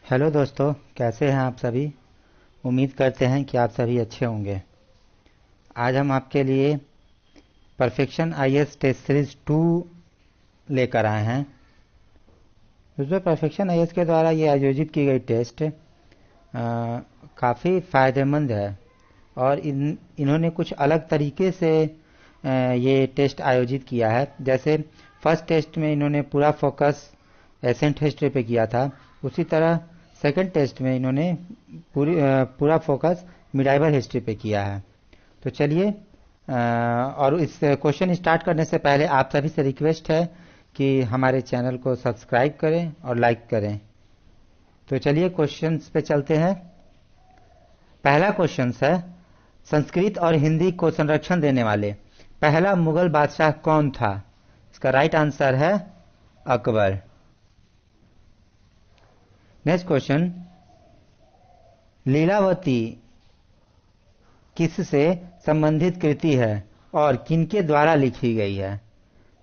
Hello दोस्तों, कैसे हैं आप सभी। उम्मीद करते हैं कि आप सभी अच्छे होंगे। आज हम आपके लिए परफेक्शन आईएएस टेस्ट सीरीज 2 लेकर आए हैं। दोस्तों, परफेक्शन आईएएस के द्वारा ये आयोजित की गई टेस्ट काफ़ी फ़ायदेमंद है और इन्होंने कुछ अलग तरीके से ये टेस्ट आयोजित किया है। जैसे फर्स्ट टेस्ट में इन्होंने पूरा फोकस एसेंट हिस्ट्री पे किया था, उसी तरह सेकंड टेस्ट में इन्होंने पूरा फोकस मिडाइवल हिस्ट्री पे किया है। तो चलिए, और इस क्वेश्चन स्टार्ट करने से पहले आप सभी से रिक्वेस्ट है कि हमारे चैनल को सब्सक्राइब करें और लाइक करें। तो चलिए क्वेश्चंस पे चलते हैं। पहला क्वेश्चन है, संस्कृत और हिंदी को संरक्षण देने वाले पहला मुगल बादशाह कौन था। इसका राइट आंसर है अकबर। नेक्स्ट क्वेश्चन, लीलावती किससे संबंधित कृति है और किनके द्वारा लिखी गई है।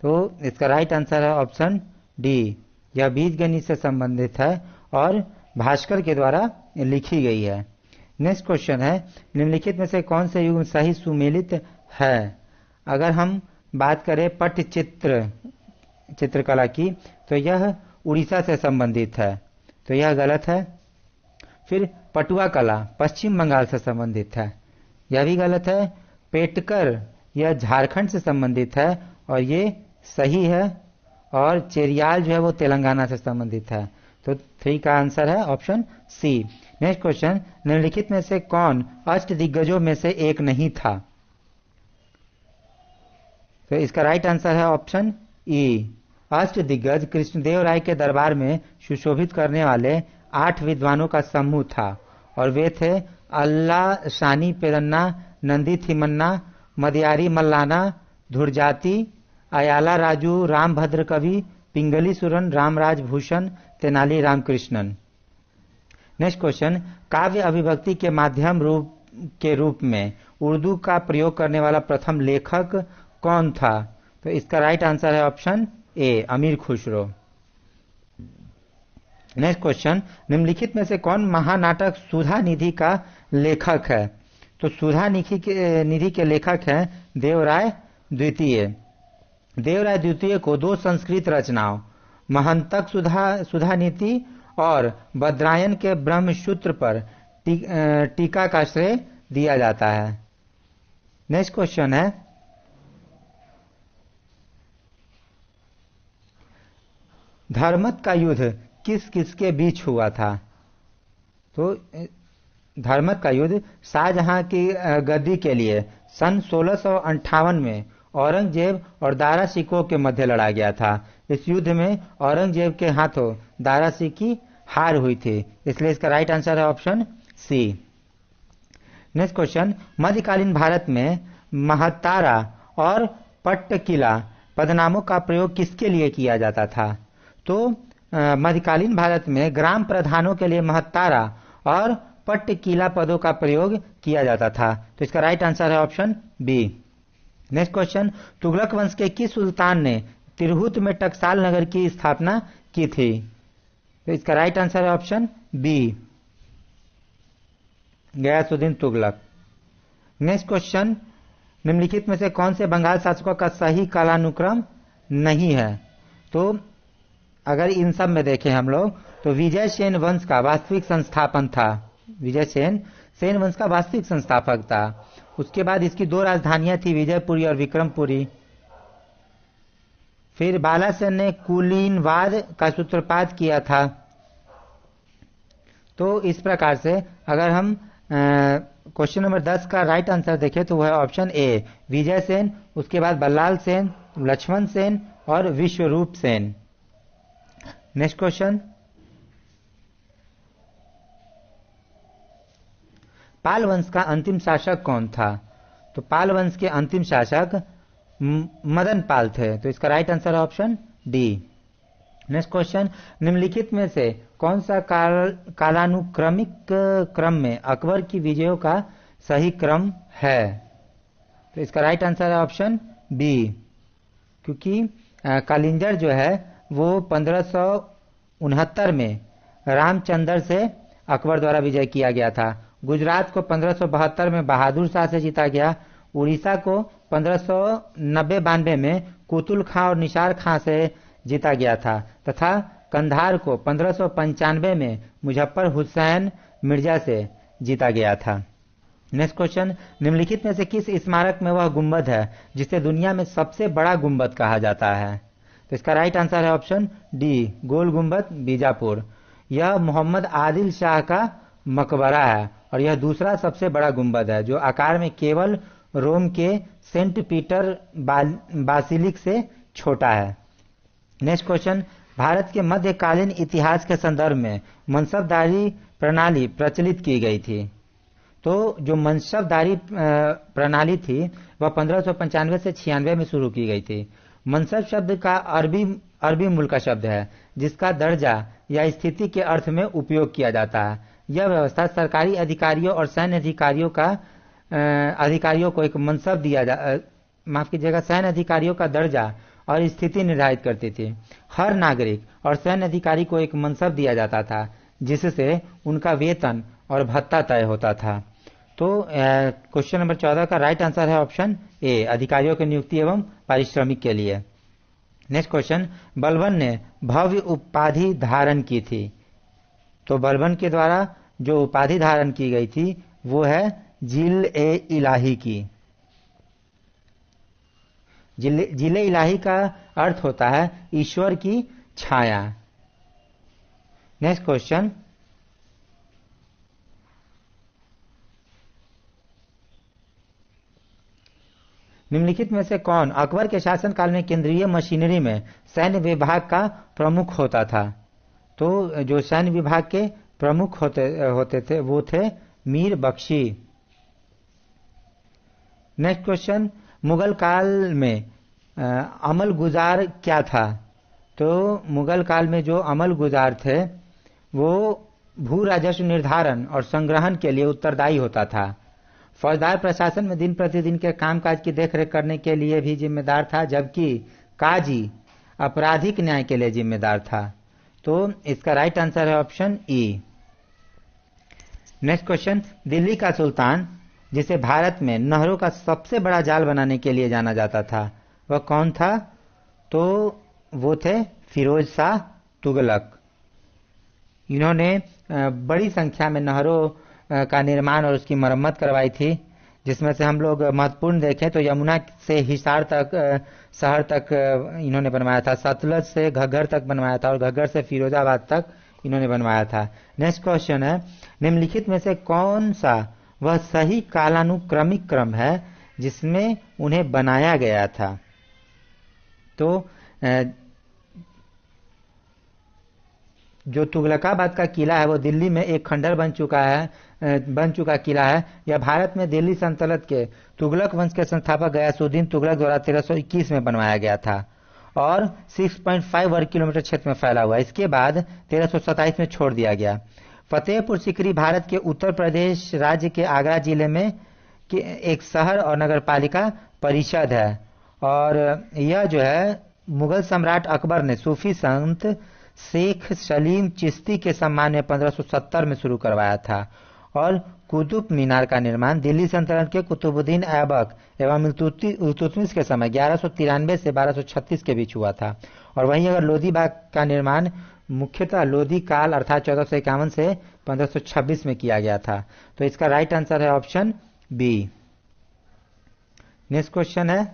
तो इसका राइट आंसर है ऑप्शन डी, यह बीज गणित से संबंधित है और भास्कर के द्वारा लिखी गई है। नेक्स्ट क्वेश्चन है, निम्नलिखित में से कौन से युग सही सुमेलित है। अगर हम बात करें चित्रकला की, तो यह उड़ीसा से संबंधित है, तो यह गलत है। फिर पटुआ कला पश्चिम बंगाल से संबंधित है, यह भी गलत है। पेटकर यह झारखंड से संबंधित है और ये सही है। और चेरियाल जो है वो तेलंगाना से संबंधित है, तो 3 का आंसर है ऑप्शन सी। नेक्स्ट क्वेश्चन, निम्नलिखित में से कौन अष्ट दिग्गजों में से एक नहीं था। तो इसका राइट आंसर है ऑप्शन ई, अष्ट दिग्गज कृष्णदेव राय के दरबार में सुशोभित करने वाले 8 विद्वानों का समूह था और वे थे अल्लाह शानी पेरन्ना, नंदी थिमन्ना, मदयारी मल्लाना, धुरजाती, अयाला राजू, रामभद्र कवि, पिंगली सुरन, रामराज भूषण, तेनाली रामकृष्णन। नेक्स्ट क्वेश्चन, काव्य अभिव्यक्ति के माध्यम के रूप में उर्दू का प्रयोग करने वाला प्रथम लेखक कौन था। तो इसका राइट आंसर है ऑप्शन ए, अमीर खुसरो। नेक्स्ट क्वेश्चन, निम्नलिखित में से कौन महानाटक सुधा निधि का लेखक है। तो सुधा निधि के लेखक हैं देवराय द्वितीय। देवराय द्वितीय को 2 संस्कृत रचनाओं महंतक सुधा नीति और बद्रायन के ब्रह्मसूत्र पर टीका का श्रेय दिया जाता है। नेक्स्ट क्वेश्चन है, धर्मत का युद्ध किस किसके बीच हुआ था। तो धर्मत का युद्ध शाहजहां की गद्दी के लिए सन 1658 में औरंगजेब और दारा शिकोह के मध्य लड़ा गया था। इस युद्ध में औरंगजेब के हाथों दारा सिंह की हार हुई थी, इसलिए इसका राइट आंसर है ऑप्शन सी। नेक्स्ट क्वेश्चन, मध्यकालीन भारत में महत्तारा और पट्टकिला पदनामों का प्रयोग किसके लिए किया जाता था। तो मध्यकालीन भारत में ग्राम प्रधानों के लिए महत्तारा और पट्टकिला पदों का प्रयोग किया जाता था, तो इसका राइट आंसर है option B. Next question, Tughlaq वंश के किस सुल्तान ने तिरहुत में टकसाल नगर की स्थापना की थी। तो इसका राइट आंसर है option B, Ghiyasuddin Tughlaq. Next question, निम्नलिखित में से कौन से बंगाल शासकों का सही कालानुक्रम नहीं है। तो अगर इन सब में देखें हम लोग, तो विजय सेन वंश का वास्तविक संस्थापन था, विजय सेन वंश का वास्तविक संस्थापक था। उसके बाद इसकी 2 राजधानियां थी, विजयपुरी और विक्रमपुरी। फिर बालासेन ने कुलीनवाद का सूत्रपात किया था। तो इस प्रकार से अगर हम क्वेश्चन नंबर 10 का राइट आंसर देखें तो वह ऑप्शन ए, विजय सेन, उसके बाद बल्लाल सेन, लक्ष्मण सेन और विश्वरूप सेन। नेक्स्ट क्वेश्चन, पाल वंश का अंतिम शासक कौन था। तो पाल वंश के अंतिम शासक मदन पाल थे, तो इसका राइट आंसर है ऑप्शन डी। नेक्स्ट क्वेश्चन, निम्नलिखित में से कौन सा कालानुक्रमिक क्रम में अकबर की विजयों का सही क्रम है। तो इसका राइट आंसर है ऑप्शन बी, क्योंकि कालिंजर जो है वो 1569 में रामचंद्र से अकबर द्वारा विजय किया गया था। गुजरात को 1572 में बहादुर शाह से जीता गया। उड़ीसा को 1590-92 में कुतुल खां और निसार खां से जीता गया था तथा कंधार को 1595 में मुजफ्फर हुसैन मिर्जा से जीता गया था। नेक्स्ट क्वेश्चन, निम्नलिखित में से किस स्मारक में वह गुंबद है जिसे दुनिया में सबसे बड़ा गुंबद कहा जाता है? तो इसका राइट आंसर है ऑप्शन डी, गोल गुंबद, बीजापुर। यह मोहम्मद आदिल शाह का मकबरा है और यह दूसरा सबसे बड़ा गुंबद है जो आकार में केवल रोम के सेंट पीटर बासिलिक से छोटा है। नेक्स्ट क्वेश्चन, भारत के मध्यकालीन इतिहास के संदर्भ में मनसबदारी प्रणाली प्रचलित की गई थी। तो जो मनसबदारी प्रणाली थी वह 1595 से 96 में शुरू की गई थी। मनसब शब्द का अरबी मूल का शब्द है जिसका दर्जा या स्थिति के अर्थ में उपयोग किया जाता है। यह व्यवस्था सरकारी अधिकारियों और सैन्य अधिकारियों को एक मनसब सैन्य अधिकारियों का दर्जा और स्थिति निर्धारित करती थी। हर नागरिक और सैन्य अधिकारी को एक मनसब दिया जाता था जिससे उनका वेतन और भत्ता तय होता था। तो क्वेश्चन नंबर 14 का राइट आंसर है ऑप्शन ए, अधिकारियों की नियुक्ति एवं पारिश्रमिक के लिए। नेक्स्ट क्वेश्चन, बलबन ने भव्य उपाधि धारण की थी। तो बलबन के द्वारा जो उपाधि धारण की गई थी वो है जिल-ए-इलाही की। जिल-ए-इलाही का अर्थ होता है ईश्वर की छाया। नेक्स्ट क्वेश्चन, निम्नलिखित में से कौन अकबर के शासनकाल में केंद्रीय मशीनरी में सैन्य विभाग का प्रमुख होता था? तो जो सैन्य विभाग के प्रमुख होते थे वो थे मीर बख्शी। नेक्स्ट क्वेश्चन, मुगल काल में अमल गुजार क्या था? तो मुगल काल में जो अमल गुजार थे वो भू राजस्व निर्धारण और संग्रहण के लिए उत्तरदायी होता था। फौजदार प्रशासन में दिन प्रतिदिन के कामकाज की देखरेख करने के लिए भी जिम्मेदार था, जबकि काजी आपराधिक न्याय के लिए जिम्मेदार था। तो इसका राइट आंसर है option E. Next question, Delhi का सुल्तान जिसे भारत में नहरों का सबसे बड़ा जाल बनाने के लिए जाना जाता था वह कौन था? तो वो थे फिरोज शाह तुगलक। इन्होंने बड़ी संख्या में नहरों का निर्माण और उसकी मरम्मत करवाई थी, जिसमें से हम लोग महत्वपूर्ण देखें तो यमुना से हिसार तक शहर तक इन्होंने बनवाया था, सतलज से घग्गर तक बनवाया था और घग्गर से फिरोजाबाद तक इन्होंने बनवाया था। नेक्स्ट क्वेश्चन है, निम्नलिखित में से कौन सा वह सही कालानुक्रमिक क्रम है जिसमें उन्हें बनाया गया था? तो जो तुगलकाबाद का किला है वो दिल्ली में एक खंडर बन चुका किला है। यह भारत में दिल्ली सल्तनत के तुगलक वंश के संस्थापक गयासुद्दीन तुगलक द्वारा 1321 में बनवाया गया था और 6.5 वर्ग किलोमीटर क्षेत्र में फैला हुआ। इसके बाद 1327 में छोड़ दिया गया। फतेहपुर सीकरी भारत के उत्तर प्रदेश राज्य के आगरा जिले में एक शहर और नगर पालिका परिषद है और यह जो है मुगल सम्राट अकबर ने सूफी संत शेख सलीम चिश्ती के सम्मान में 1570 में शुरू करवाया था और कुतुब मीनार का निर्माण दिल्ली सल्तनत के कुतुबुद्दीन ऐबक एवं इल्तुतमिश के समय 1193 से 1236 के बीच हुआ था। और वहीं अगर लोधी बाग का निर्माण मुख्यतः लोधी काल अर्थात 1451 से 1526 में किया गया था। तो इसका राइट आंसर है ऑप्शन बी। नेक्स्ट क्वेश्चन है,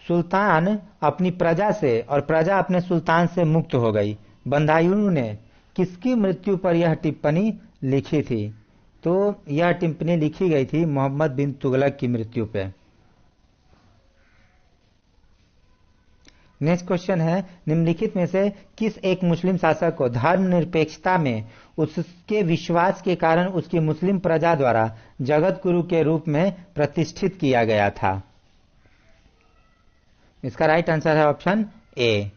सुल्तान अपनी प्रजा से और प्रजा अपने सुल्तान से मुक्त हो गई। बंदायूं ने किसकी मृत्यु पर यह टिप्पणी लिखी थी? तो यह टिप्पणी लिखी गई थी मोहम्मद बिन तुगलक की मृत्यु पे। नेक्स्ट क्वेश्चन है, निम्नलिखित में से किस एक मुस्लिम शासक को धर्मनिरपेक्षता में उसके विश्वास के कारण उसकी मुस्लिम प्रजा द्वारा जगत गुरु के रूप में प्रतिष्ठित किया गया था? इसका राइट आंसर है ऑप्शन ए,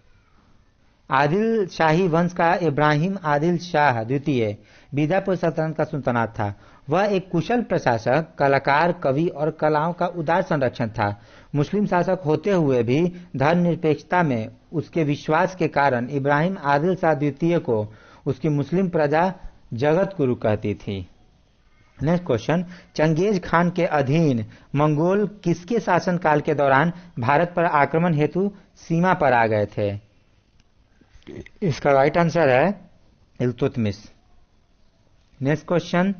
आदिल शाही वंश का इब्राहिम आदिल शाह द्वितीय बीजापुर सल्तनत का सुल्तानात था। वह एक कुशल प्रशासक, कलाकार, कवि और कलाओं का उदार संरक्षण था। मुस्लिम शासक होते हुए भी धर्मनिरपेक्षता में उसके विश्वास के कारण इब्राहिम आदिल शाह द्वितीय को उसकी मुस्लिम प्रजा जगत गुरु कहती थी। नेक्स्ट क्वेश्चन, चंगेज खान के अधीन मंगोल किसके शासनकाल के दौरान भारत पर आक्रमण हेतु सीमा पर आ गए थे? इसका राइट आंसर है इल्तुतमिश। नेक्स्ट क्वेश्चन,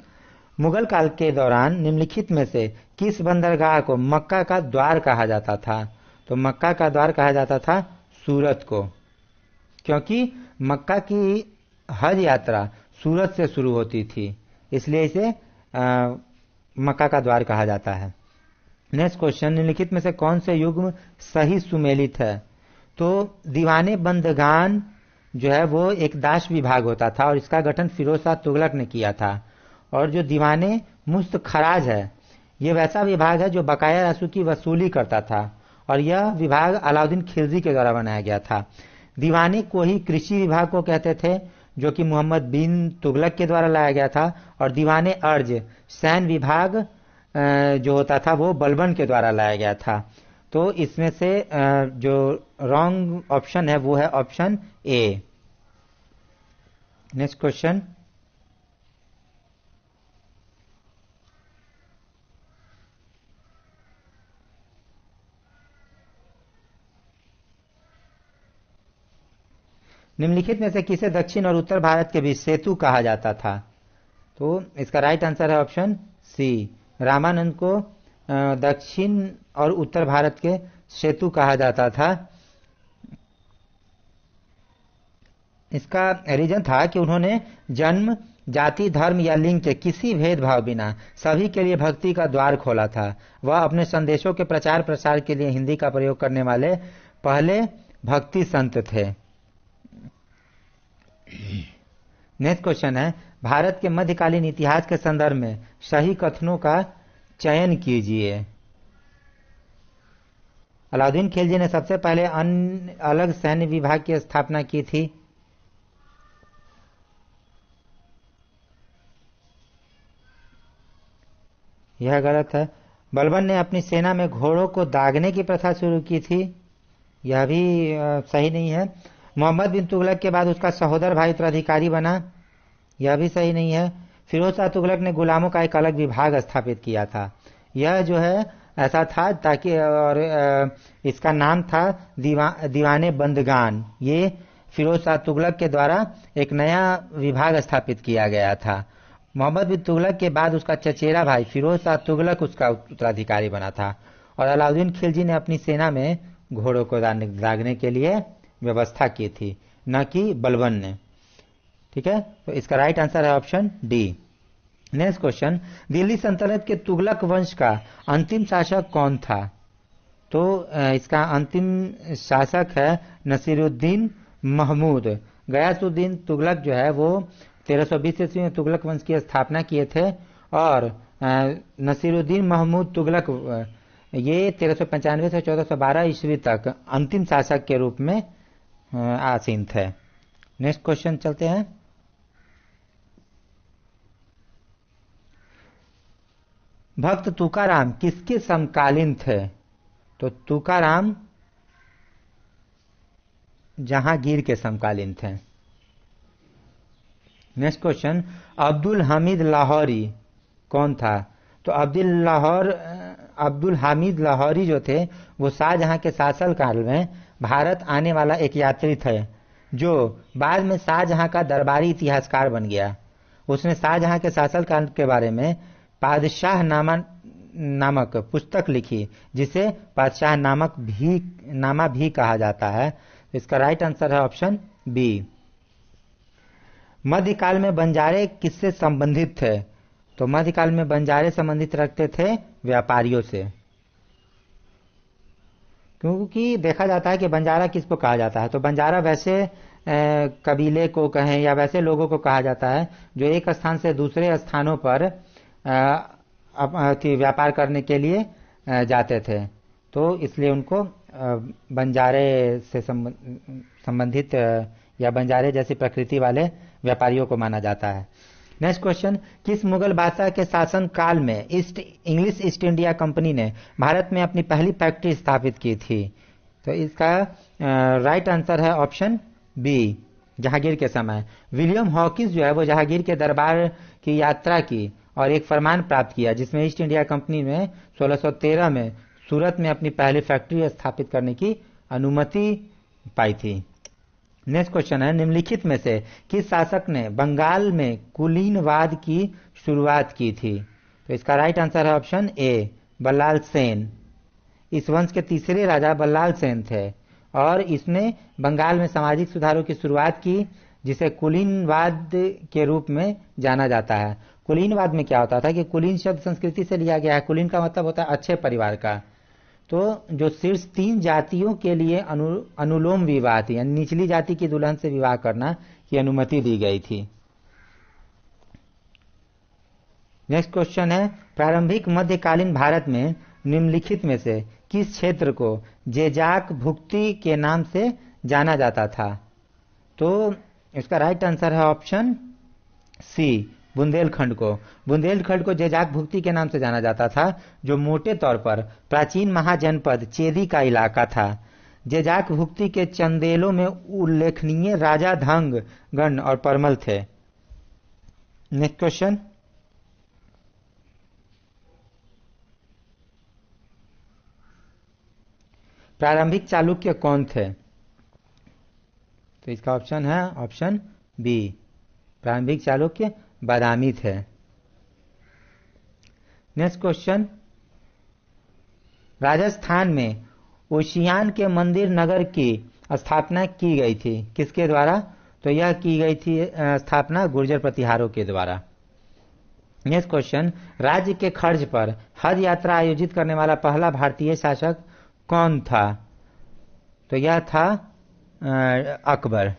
मुगल काल के दौरान निम्नलिखित में से किस बंदरगाह को मक्का का द्वार कहा जाता था? तो मक्का का द्वार कहा जाता था सूरत को, क्योंकि मक्का की हज यात्रा सूरत से शुरू होती थी, इसलिए इसे मक्का का द्वार कहा जाता है। नेक्स्ट क्वेश्चन, निम्नलिखित में से कौन से युग्म सही सुमेलित है? तो दीवाने बंदगान जो है वो एक दास विभाग होता था और इसका गठन फिरोज शाह तुगलक ने किया था। और जो दीवाने मुस्त खराज है, ये वैसा विभाग है जो बकाया राशि की वसूली करता था और यह विभाग अलाउद्दीन खिलजी के द्वारा बनाया गया था। दीवाने को ही कृषि विभाग को कहते थे, जो कि मोहम्मद बिन तुगलक के द्वारा लाया गया था। और दीवाने अर्ज सैन्य विभाग जो होता था वो बलबन के द्वारा लाया गया था। तो इसमें से जो रॉन्ग ऑप्शन है वो है ऑप्शन ए। नेक्स्ट क्वेश्चन, निम्नलिखित में से किसे दक्षिण और उत्तर भारत के बीच सेतु कहा जाता था? तो इसका राइट आंसर है ऑप्शन सी, रामानंद को दक्षिण और उत्तर भारत के सेतु कहा जाता था। इसका रीजन था कि उन्होंने जन्म, जाति, धर्म या लिंग के किसी भेदभाव बिना सभी के लिए भक्ति का द्वार खोला था। वह अपने संदेशों के प्रचार प्रसार के लिए हिंदी का प्रयोग करने वाले पहले भक्ति संत थे। नेक्स्ट क्वेश्चन है, भारत के मध्यकालीन इतिहास के संदर्भ में सही कथनों का चयन कीजिए। अलाउद्दीन खिलजी ने सबसे पहले अलग सैन्य विभाग की स्थापना की थी। यह गलत है। बलबन ने अपनी सेना में घोड़ों को दागने की प्रथा शुरू की थी। यह भी सही नहीं है। मोहम्मद बिन तुगलक के बाद उसका सहोदर भाई उत्तराधिकारी बना। यह भी सही नहीं है। फिरोज शाह तुगलक ने गुलामों का एक अलग विभाग स्थापित किया था। यह जो है ऐसा था ताकि, और इसका नाम था दीवाने बंदगान। ये फिरोज शाह तुगलक के द्वारा एक नया विभाग स्थापित किया गया था। मोहम्मद बिन तुगलक के बाद उसका चचेरा भाई फिरोज शाह तुगलक उसका उत्तराधिकारी बना था। और अलाउद्दीन खिलजी ने अपनी सेना में घोड़ों को दागने के लिए व्यवस्था की थी, न कि बलबन ने। ठीक है, तो इसका राइट आंसर है option D. Next question, Delhi सल्तनत के तुगलक वंश का अंतिम शासक कौन था? तो इसका अंतिम शासक है नसीरुद्दीन महमूद। गयासुद्दीन तुगलक जो है वो 1320 ईस्वी में तुगलक वंश की स्थापना किए थे और नसीरुद्दीन महमूद तुगलक ये 1395 से 1412 ईस्वी तक अंतिम शासक के रूप में आसीन थे। नेक्स्ट क्वेश्चन चलते हैं। भक्त तुकाराम किसके समकालीन थे? तो तुकाराम जहांगीर के समकालीन थे। नेक्स्ट क्वेश्चन, अब्दुल हमीद लाहौरी कौन था? तो अब्दुल हामिद लाहौरी जो थे वो शाहजहां के शासनकाल में भारत आने वाला एक यात्री थे, जो बाद में शाहजहां का दरबारी इतिहासकार बन गया। उसने शाहजहां के शासनकाल के बारे में पादशाह नामक पुस्तक लिखी, जिसे पादशाह नामा भी कहा जाता है। इसका राइट आंसर है ऑप्शन बी। मध्यकाल में बंजारे किससे संबंधित थे? तो मध्यकाल में बंजारे संबंधित रखते थे व्यापारियों से, क्योंकि देखा जाता है कि बंजारा किसको कहा जाता है। तो बंजारा वैसे कबीले को कहें या वैसे लोगों को कहा जाता है जो एक स्थान से दूसरे स्थानों पर व्यापार करने के लिए जाते थे, तो इसलिए उनको बंजारे से संबंधित या बंजारे जैसी प्रकृति वाले व्यापारियों को माना जाता है। नेक्स्ट क्वेश्चन, किस मुगल बादशाह के शासन काल में इंग्लिश ईस्ट इंडिया कंपनी ने भारत में अपनी पहली फैक्ट्री स्थापित की थी? तो इसका राइट आंसर है ऑप्शन बी, जहांगीर के समय। विलियम हॉकिंस जो है वो जहांगीर के दरबार की यात्रा की और एक फरमान प्राप्त किया जिसमें ईस्ट इंडिया कंपनी ने 1613 में सूरत में अपनी पहली फैक्ट्री स्थापित करने की अनुमति पाई थी। नेक्स्ट क्वेश्चन है, निम्नलिखित में से किस शासक ने बंगाल में कुलीनवाद की शुरुआत की थी? तो इसका राइट आंसर है ऑप्शन ए, बल्लाल सेन। इस वंश के तीसरे राजा बल्लाल सेन थे और इसने बंगाल में सामाजिक सुधारों की शुरुआत की जिसे कुलीनवाद के रूप में जाना जाता है। कुलीनवाद में क्या होता था कि कुलीन शब्द संस्कृति से लिया गया है। कुलीन का मतलब होता है अच्छे परिवार का। तो जो शीर्ष 3 जातियों के लिए अनुलोम विवाह थी, यानी निचली जाति की दुल्हन से विवाह करना की अनुमति दी गई थी। नेक्स्ट क्वेश्चन है, प्रारंभिक मध्यकालीन भारत में निम्नलिखित में से किस क्षेत्र को जेजाक भुक्ति के नाम से जाना जाता था? तो इसका राइट आंसर है ऑप्शन सी, बुंदेलखंड को। बुंदेलखंड को जेजाक भुक्ति के नाम से जाना जाता था जो मोटे तौर पर प्राचीन महाजनपद चेदी का इलाका था। जेजाक भुक्ति के चंदेलों में उल्लेखनीय राजा धंग, गण और परमल थे। नेक्स्ट क्वेश्चन, प्रारंभिक चालुक्य कौन थे? तो इसका ऑप्शन है ऑप्शन बी, प्रारंभिक चालुक्य बादामी थे। नेक्स्ट क्वेश्चन, राजस्थान में ओशियान के मंदिर नगर की स्थापना की गई थी किसके द्वारा? तो यह की गई थी स्थापना गुर्जर प्रतिहारों के द्वारा। नेक्स्ट क्वेश्चन, राज्य के खर्च पर हज यात्रा आयोजित करने वाला पहला भारतीय शासक कौन था? तो यह था अकबर।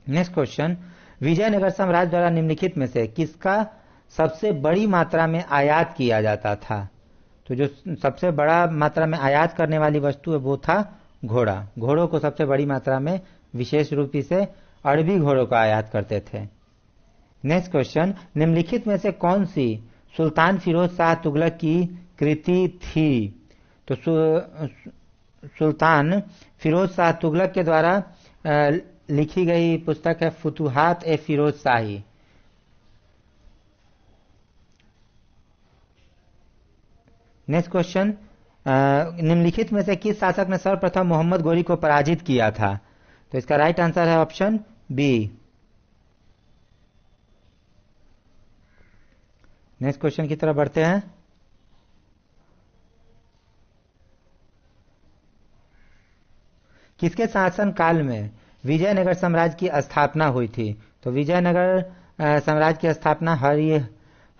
नेक्स्ट क्वेश्चन, विजयनगर साम्राज्य द्वारा निम्नलिखित में से किसका सबसे बड़ी मात्रा में आयात किया जाता था? तो जो सबसे बड़ा मात्रा में आयात करने वाली वस्तु है वो था घोड़ा। घोड़ों को सबसे बड़ी मात्रा में विशेष रूप से अरबी घोड़ों का आयात करते थे। नेक्स्ट क्वेश्चन, निम्नलिखित में से कौन सी सुल्तान फिरोज शाह तुगलक की कृति थी? तो सुल्तान फिरोज शाह तुगलक के द्वारा लिखी गई पुस्तक है फुतुहात ए फिरोज शाही। नेक्स्ट क्वेश्चन, निम्नलिखित में से किस शासक ने सर्वप्रथम मोहम्मद गोरी को पराजित किया था? तो इसका राइट आंसर है ऑप्शन बी। नेक्स्ट क्वेश्चन की तरफ बढ़ते हैं। किसके शासन काल में विजयनगर साम्राज्य की स्थापना हुई थी? तो विजयनगर साम्राज्य की स्थापना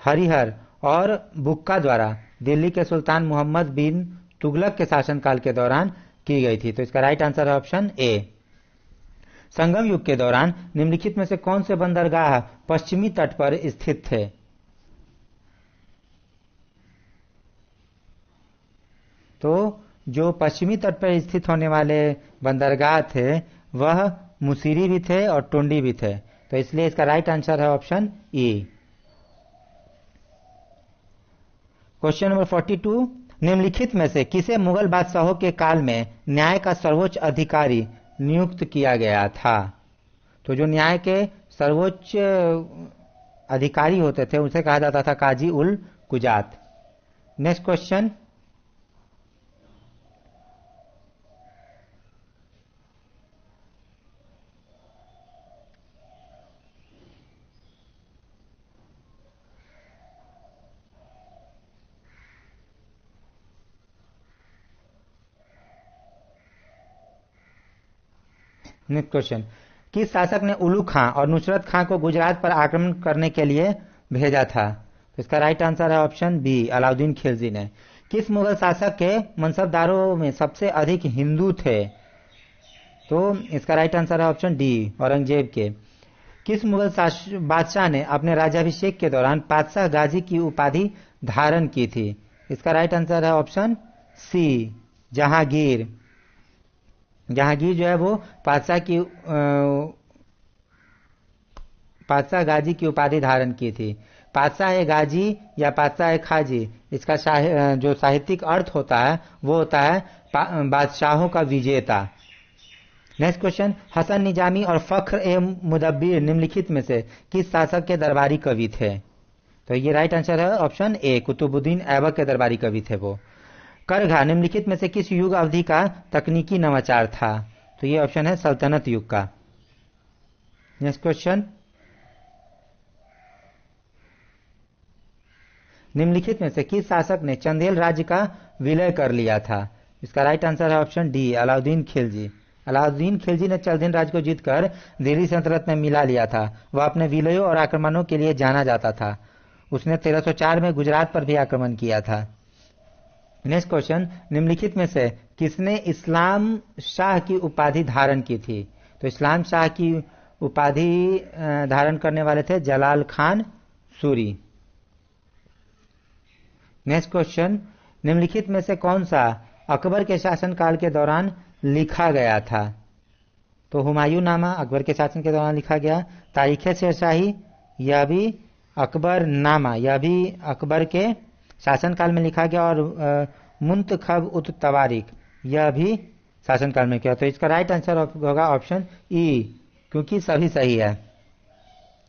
हरिहर और बुक्का द्वारा दिल्ली के सुल्तान मोहम्मद बिन तुगलक के शासनकाल के दौरान की गई थी। तो इसका राइट आंसर है ऑप्शन ए। संगम युग के दौरान निम्नलिखित में से कौन से बंदरगाह पश्चिमी तट पर स्थित थे? तो जो पश्चिमी तट पर स्थित होने वाले बंदरगाह थे वह मुसीरी भी थे और टुंडी भी थे। तो इसलिए इसका राइट आंसर है ऑप्शन ई। क्वेश्चन नंबर 42, निम्नलिखित में से किसे मुगल बादशाहों के काल में न्याय का सर्वोच्च अधिकारी नियुक्त किया गया था? तो जो न्याय के सर्वोच्च अधिकारी होते थे उसे कहा जाता था काजी उल Kujat. Next question, next question, किस शासक ने उलू खां और नुसरत खां को गुजरात पर आक्रमण करने के लिए भेजा था? तो इसका राइट आंसर है ऑप्शन बी, अलाउद्दीन खिलजी ने। किस मुगल शासक के मनसबदारों में सबसे अधिक हिंदू थे? तो इसका राइट आंसर है ऑप्शन डी, औरंगजेब के। किस मुगल बादशाह ने अपने राज्याभिषेक के दौरान पातशाह गाजी की उपाधि धारण की थी? इसका राइट आंसर है ऑप्शन सी, जहांगीर। जहांगीर जो है वो पातशाह गाजी की उपाधि धारण की थी। पातशाह गाजी या पातशाह खाजी, इसका जो साहित्यिक अर्थ होता है वो होता है बादशाहों का विजेता। नेक्स्ट क्वेश्चन, हसन निजामी और फख्र ए मुदब्बिर निम्नलिखित में से किस शासक के दरबारी कवि थे? तो ये राइट आंसर है ऑप्शन ए, कुतुबुद्दीन ऐबक के दरबारी कवि थे वो। करघा निम्नलिखित में से किस युग अवधि का तकनीकी नवाचार था? तो ये ऑप्शन है सल्तनत युग का। नेक्स्ट क्वेश्चन, निम्नलिखित में से किस शासक ने चंदेल राज्य का विलय कर लिया था? इसका राइट आंसर है ऑप्शन डी, अलाउद्दीन खिलजी। अलाउद्दीन खिलजी ने चंदेल राज्य को जीतकर दिल्ली सल्तनत में मिला लिया था। वह अपने विलयों और आक्रमणों के लिए जाना जाता था। उसने 1304 में गुजरात पर भी आक्रमण किया था। नेक्स्ट क्वेश्चन, निम्नलिखित में से किसने इस्लाम शाह की उपाधि धारण की थी? तो इस्लाम शाह की उपाधि धारण करने वाले थे जलाल खान सूरी। नेक्स्ट क्वेश्चन, निम्नलिखित में से कौन सा अकबर के शासनकाल के दौरान लिखा गया था? तो हुमायूं नामा अकबर के शासन के दौरान लिखा गया। तारीखे शेरशाही, यह भी अकबर नामा, यह भी अकबर के शासनकाल में लिखा गया। और मुंतखब उत तवारीख, यह भी शासनकाल में किया। तो इसका राइट आंसर होगा ऑप्शन ई, क्योंकि सभी सही है।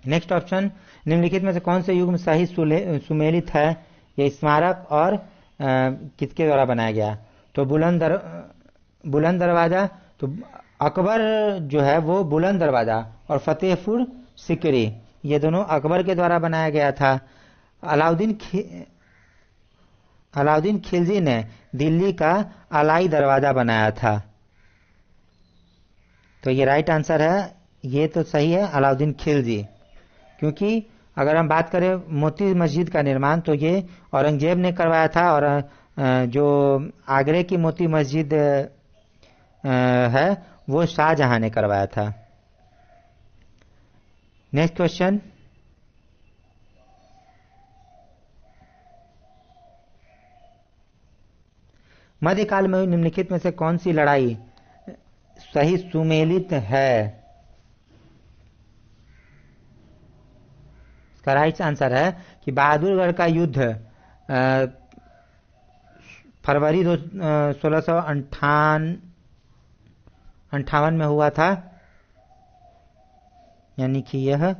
नेक्स्ट ऑप्शन, निम्नलिखित में से कौन से युग में सही सुमेलित है? ये स्मारक और किसके द्वारा बनाया गया? तो बुलंद दरवाजा। तो अकबर जो है वो बुलंद दरवाजा और फतेहपुर सिकरी, ये दोनों अकबर के द्वारा बनाया गया था। अलाउद्दीन खिलजी ने दिल्ली का अलाई दरवाजा बनाया था। तो ये राइट आंसर है, ये तो सही है अलाउद्दीन खिलजी, क्योंकि अगर हम बात करें मोती मस्जिद का निर्माण तो ये औरंगजेब ने करवाया था। और जो आगरे की मोती मस्जिद है वो शाहजहां ने करवाया था। नेक्स्ट क्वेश्चन, मध्यकाल में निम्नलिखित में से कौन सी लड़ाई सही सुमेलित है? इसका राइट आंसर है कि बहादुरगढ़ का युद्ध फरवरी 1658 में हुआ था, यानी कि यह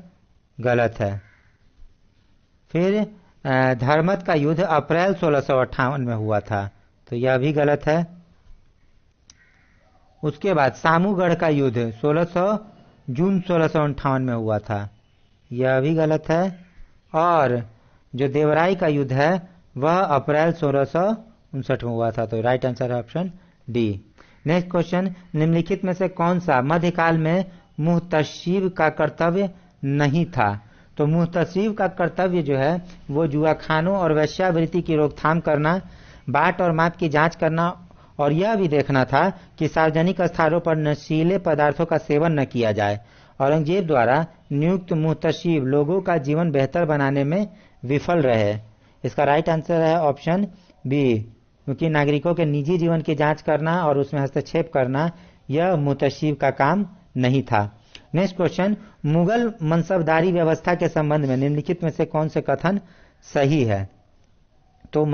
गलत है। फिर धर्मत का युद्ध अप्रैल 1658 में हुआ था, तो यह भी गलत है। उसके बाद सामूगढ़ का युद्ध जून 1658 में हुआ था, यह भी गलत है। और जो देवराई का युद्ध है वह अप्रैल 1659 में हुआ था। तो राइट आंसर है ऑप्शन डी। नेक्स्ट क्वेश्चन, निम्नलिखित में से कौन सा मध्यकाल में मुहतशिब का कर्तव्य नहीं था? तो मुहतशिब का कर्तव्य जो है वो जुआखानों और वेश्यावृत्ति की रोकथाम करना, बाट और माप की जांच करना, और यह भी देखना था कि सार्वजनिक स्थानों पर नशीले पदार्थों का सेवन न किया जाए। औरंगजेब द्वारा नियुक्त मुहतशिब लोगों का जीवन बेहतर बनाने में विफल रहे। इसका राइट आंसर है ऑप्शन बी, क्योंकि नागरिकों के निजी जीवन की जांच करना और उसमें हस्तक्षेप करना यह मुहतशिब का काम नहीं था। नेक्स्ट क्वेश्चन, मुगल मनसबदारी व्यवस्था के संबंध में निम्नलिखित में से कौन से कथन सही है? तो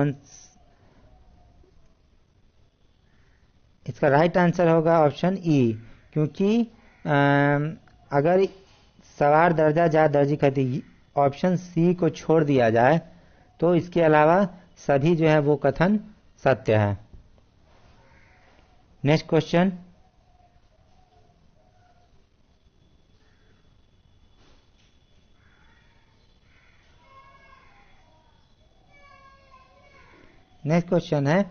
इसका राइट आंसर होगा ऑप्शन ई, क्योंकि अगर सवार दर्जा जा दर्जी कहती ऑप्शन सी को छोड़ दिया जाए तो इसके अलावा सभी जो है वो कथन सत्य है। नेक्स्ट क्वेश्चन, नेक्स्ट क्वेश्चन है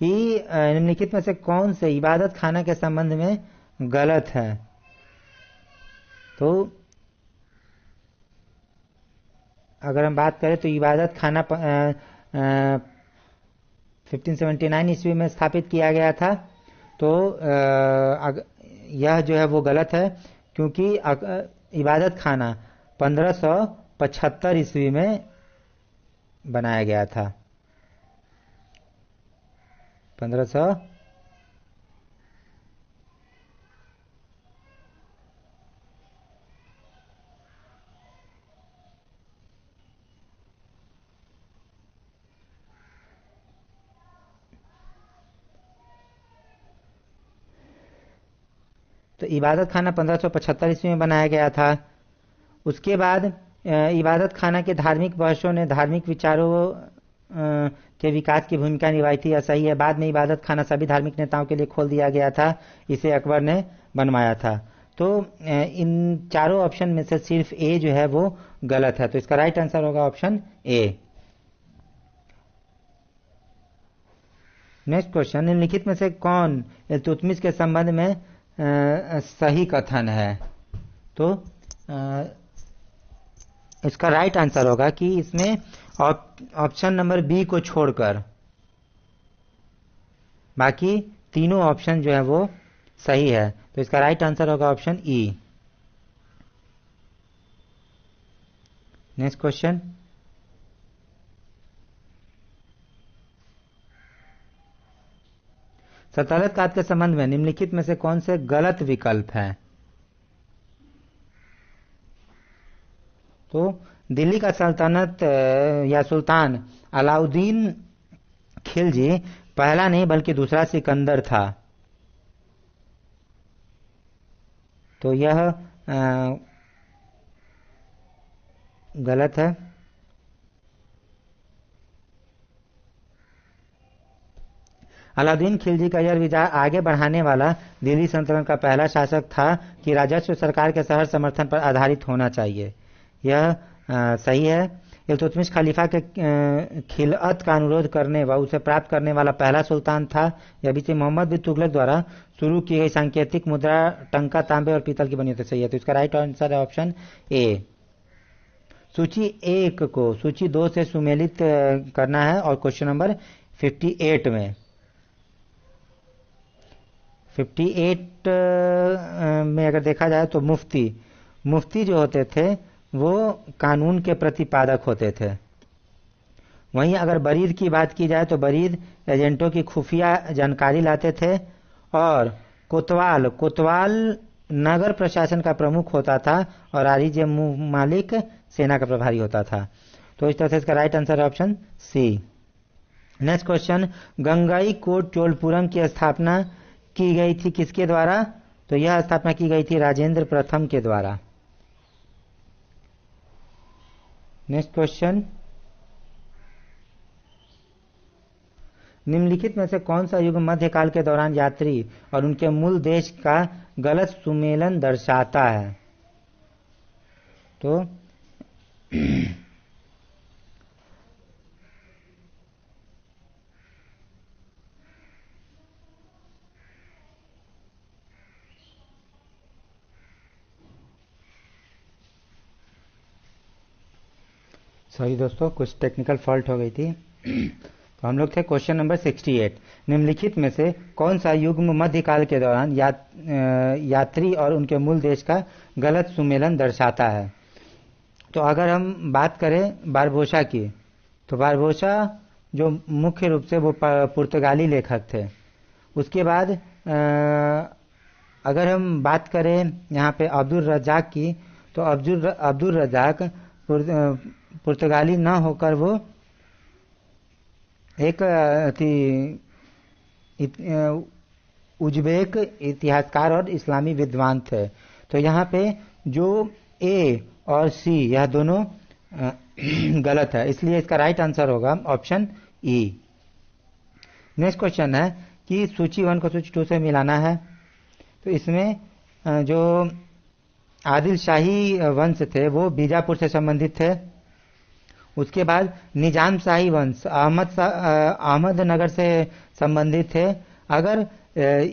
कि निम्नलिखित में से कौन से इबादत खाना के संबंध में गलत है? तो अगर हम बात करें तो इबादत खाना 1579 ईस्वी में स्थापित किया गया था। तो यह जो है वो गलत है, क्योंकि इबादत खाना 1575 ईस्वी में बनाया गया था। 1500 तो इबादत खाना 1575 ईस्वी में बनाया गया था। उसके बाद इबादत खाना के धार्मिक बहसों ने धार्मिक विचारों के विकास की भूमिका निभाई थी, ऐसा ही है। बाद में इबादत खाना सभी धार्मिक नेताओं के लिए खोल दिया गया था, इसे अकबर ने बनवाया था। तो इन चारों ऑप्शन में से सिर्फ ए जो है वो गलत है, तो इसका राइट आंसर होगा ऑप्शन ए। नेक्स्ट क्वेश्चन, निम्नलिखित में से कौन इल्तुतमिश के संबंध में सही कथन है? तो इसका राइट आंसर होगा कि इसमें ऑप्शन नंबर बी को छोड़कर बाकी तीनों ऑप्शन जो है वो सही है, तो इसका राइट आंसर होगा ऑप्शन ई। नेक्स्ट क्वेश्चन, सल्तनत काल के संबंध में निम्नलिखित में से कौन से गलत विकल्प हैं? तो दिल्ली का सल्तनत या सुल्तान अलाउद्दीन खिलजी पहला नहीं बल्कि दूसरा सिकंदर था, तो यह गलत है। अलाउद्दीन खिलजी का यह विचार आगे बढ़ाने वाला दिल्ली सल्तनत का पहला शासक था कि राजस्व सरकार के सहर समर्थन पर आधारित होना चाहिए, यह सही है। इल्तुतमिश खलीफा के खिलअत का अनुरोध करने व उसे प्राप्त करने वाला पहला सुल्तान था। यह भी मोहम्मद बिन तुगलक द्वारा शुरू की गई सांकेतिक मुद्रा टंका तांबे और पीतल की बनी होती सही है, तो इसका राइट आंसर है ऑप्शन ए। सूची 1 को सूची 2 से सुमेलित करना है और क्वेश्चन नंबर 58 में अगर देखा जाए तो मुफ्ती जो होते थे वो कानून के प्रतिपादक होते थे। वहीं अगर बरीद की बात की जाए तो बरीद एजेंटों की खुफिया जानकारी लाते थे, और कोतवाल नगर प्रशासन का प्रमुख होता था और आरिज मालिक सेना का प्रभारी होता था, तो इस तरह से इसका राइट आंसर है option C. Next question, Gangaikonda Cholapuram की स्थापना की गई थी किसके द्वारा? तो यह स्थापना की गई थी राजेंद्र प्रथम के द्वारा। नेक्स्ट क्वेश्चन, निम्नलिखित में से कौन सा युग मध्यकाल के दौरान यात्री और उनके मूल देश का गलत सुमेलन दर्शाता है? तो सॉरी दोस्तों, कुछ टेक्निकल फॉल्ट हो गई थी। तो हम लोग थे क्वेश्चन नंबर 68, निम्नलिखित में से कौन सा युग्म मध्यकाल के दौरान यात्री और उनके मूल देश का गलत सुमेलन दर्शाता है? तो अगर हम बात करें बारबोसा की, तो बारबोसा जो मुख्य रूप से वो पुर्तगाली लेखक थे। उसके बाद अगर हम बात करें यहाँ पे अब्दुल रज्जाक की, तो अब्दुल रज्जाक पुर्तगाली ना होकर वो एक उज्बेक इतिहासकार और इस्लामी विद्वान थे। तो यहाँ पे जो ए और सी यह दोनों गलत है, इसलिए इसका राइट आंसर होगा ऑप्शन ई। नेक्स्ट क्वेश्चन है कि सूची 1 को सूची 2 से मिलाना है। तो इसमें जो आदिल शाही वंश थे वो बीजापुर से संबंधित थे। उसके बाद निजाम शाही वंश अहमद नगर से संबंधित थे। अगर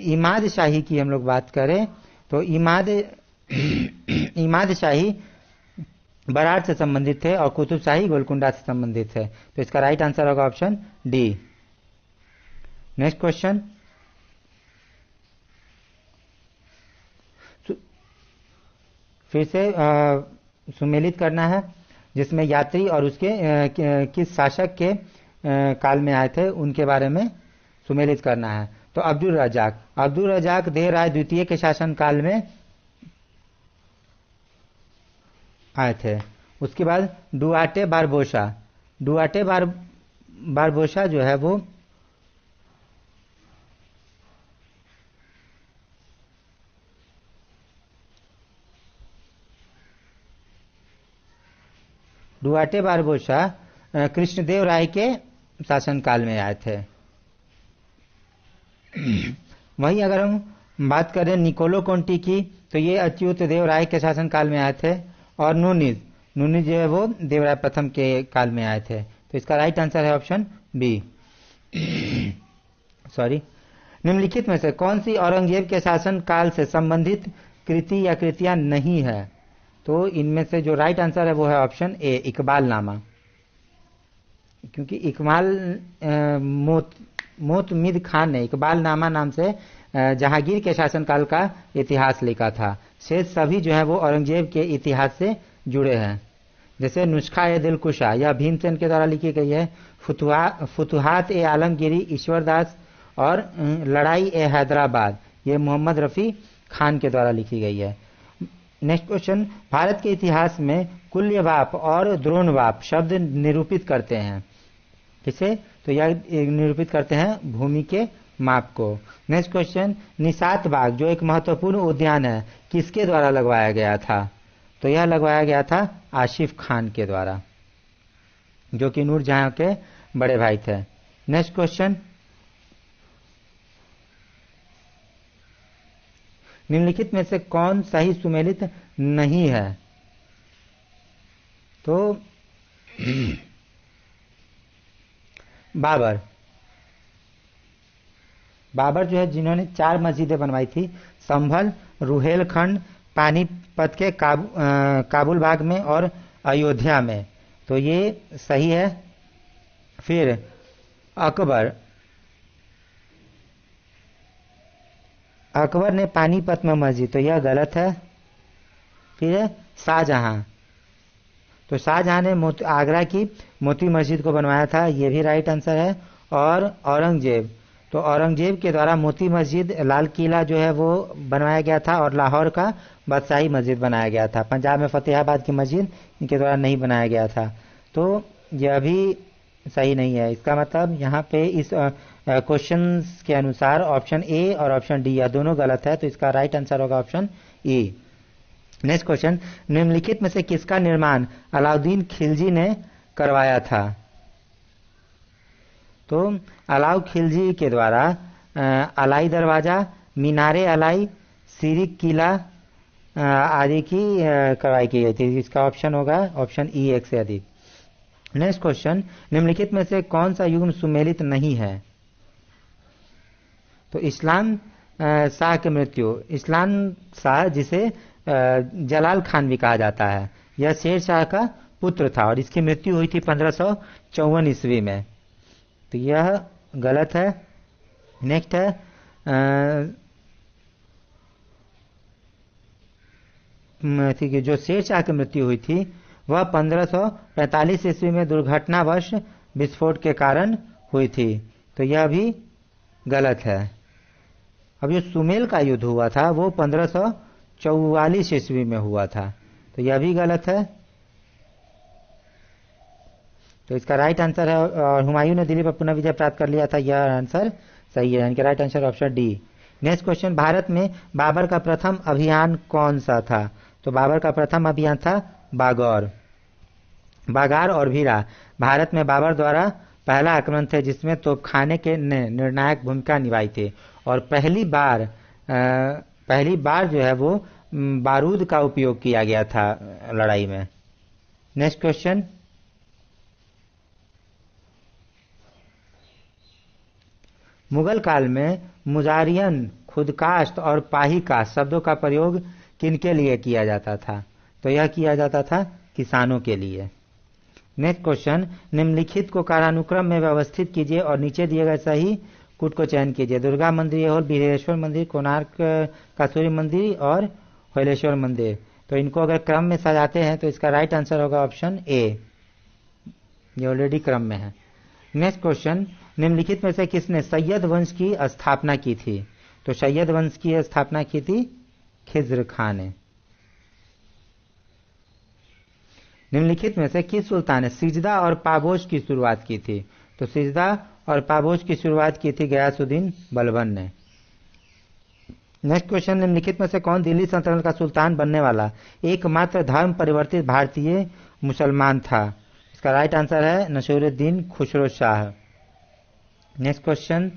इमाद शाही की हम लोग बात करें तो इमाद शाही बराड़ से संबंधित थे और कुतुब शाही गोलकुंडा से संबंधित है, तो इसका राइट आंसर होगा ऑप्शन डी। नेक्स्ट क्वेश्चन, फिर से सुमेलित करना है जिसमें यात्री और उसके किस शासक के काल में आए थे उनके बारे में सुमेलित करना है। तो अब्दुल रजाक देव राय द्वितीय के शासन काल में आए थे। उसके बाद डुआटे बारबोसा जो है वो डुआटे बारबोसा कृष्णदेव राय के शासनकाल में आए थे। वहीं अगर हम बात करें निकोलो कोंटी की, तो ये अच्युत देव राय के शासनकाल में आए थे। और नूनिज जो है वो देवराय प्रथम के काल में आए थे। तो इसका राइट आंसर है ऑप्शन बी। सॉरी। निम्नलिखित में से कौन सी औरंगजेब के शासन काल से संबंधित कृति या कृतियां नहीं है? तो इनमें से जो राइट आंसर है वो है ऑप्शन ए, इकबाल नामा। क्योंकि इकबाल मोतमिद खान ने इकबाल नामा नाम से जहांगीर के शासनकाल का इतिहास लिखा था। शेष सभी जो है वो औरंगजेब के इतिहास से जुड़े हैं। जैसे नुस्खा ए दिलकुशा यह भीमसेन के द्वारा लिखी गई है। फुतुहात ए आलमगिरी ईश्वरदास और लड़ाई ए हैदराबाद ये मोहम्मद रफी खान के द्वारा लिखी गई है। नेक्स्ट क्वेश्चन, भारत के इतिहास में कुल्यवाप और द्रोणवाप शब्द निरूपित करते हैं किसे? तो यह निरूपित करते हैं भूमि के माप को। नेक्स्ट क्वेश्चन, निषाद बाग जो एक महत्वपूर्ण उद्यान है किसके द्वारा लगवाया गया था? तो यह लगवाया गया था आसिफ खान के द्वारा, जो कि नूरजहां के बड़े भाई थे। नेक्स्ट क्वेश्चन, निम्नलिखित में से कौन सही सुमेलित नहीं है? तो बाबर जो है जिन्होंने 4 मस्जिदें बनवाई थी, संभल, रुहेलखंड, पानीपत के काबुल बाग में और अयोध्या में। तो ये सही है। फिर अकबर ने पानीपत में मस्जिद, तो यह गलत है। फिर शाहजहां, तो शाहजहां ने आगरा की मोती मस्जिद को बनवाया था, यह भी राइट आंसर है। और औरंगजेब, तो औरंगजेब के द्वारा मोती मस्जिद, लाल किला जो है वो बनवाया गया था और लाहौर का बादशाही मस्जिद बनाया गया था। पंजाब में फतेहाबाद की मस्जिद इनके द्वारा नहीं बनाया गया था। तो यह भी सही नहीं है। इसका मतलब यहाँ पे इस क्वेश्चन के अनुसार ऑप्शन ए और ऑप्शन डी यह दोनों गलत है। तो इसका राइट आंसर होगा ऑप्शन ए। नेक्स्ट क्वेश्चन, निम्नलिखित में से किसका निर्माण अलाउद्दीन खिलजी ने करवाया था? तो अलाउ खिलजी के द्वारा अलाई दरवाजा, मीनारे अलाई, सिरिक किला आदि की करवाई की गई थी। इसका ऑप्शन होगा ऑप्शन ई, एक से अधिक। नेक्स्ट क्वेश्चन, निम्नलिखित में से कौन सा युग्म सुमेलित नहीं है? तो इस्लाम शाह की मृत्यु, इस्लाम शाह जिसे जलाल खान भी कहा जाता है, यह शेर शाह का पुत्र था और इसकी मृत्यु हुई थी 1554 ईस्वी में। तो यह गलत है। नेक्स्ट है जो शेर शाह की मृत्यु हुई थी वह 1545 ईस्वी में दुर्घटनावश विस्फोट के कारण हुई थी। तो यह भी गलत है। अब जो सुमेल का युद्ध हुआ था वो 1544 ईस्वी में हुआ था। तो यह भी गलत है। तो इसका राइट आंसर है, और हुमायूं ने दिल्ली पर पुनः विजय प्राप्त कर लिया था, यह आंसर सही है। यानी कि right answer option D. Next question, Bharat में बाबर का प्रथम अभियान कौन सा था? तो बाबर का प्रथम अभियान था बागार और भीरा। भारत में बाबर द्वारा पहला आक्रमण थे जिसमें तोपखाने के ने निर्णायक भूमिका निभाई थी और पहली बार जो है वो बारूद का उपयोग किया गया था लड़ाई में। नेक्स्ट क्वेश्चन, मुगल काल में मुजारियन, खुदकास्ट और पाहीकास्ट शब्दों का प्रयोग किनके लिए किया जाता था? तो यह किया जाता था किसानों के लिए। नेक्स्ट क्वेश्चन, निम्नलिखित को कालानुक्रम में व्यवस्थित कीजिए और नीचे दिए गए सही कूट को चयन कीजिए। दुर्गा मंदिर, और बीरेश्वर मंदिर, कोणार्क का सूर्य मंदिर और हलेश्वर मंदिर। तो इनको अगर क्रम में सजाते हैं तो इसका राइट आंसर होगा ऑप्शन ए, ये ऑलरेडी क्रम में है। नेक्स्ट क्वेश्चन, निम्नलिखित में से किसने सैयद वंश की स्थापना की थी? तो सैयद वंश की स्थापना की थी खिज्र खान ने। निम्नलिखित में से किस सुल्तान ने सिजदा और पाबोश की शुरुआत की थी? तो सिजदा और पाबोश की शुरुआत की थी गयासुद्दीन बलबन ने। नेक्स्ट क्वेश्चन, निम्नलिखित में से कौन दिल्ली सल्तनत का सुल्तान बनने वाला एकमात्र धर्म परिवर्तित भारतीय मुसलमान था? इसका राइट आंसर है नसीरुद्दीन खुसरो शाह। नेक्स्ट क्वेश्चन,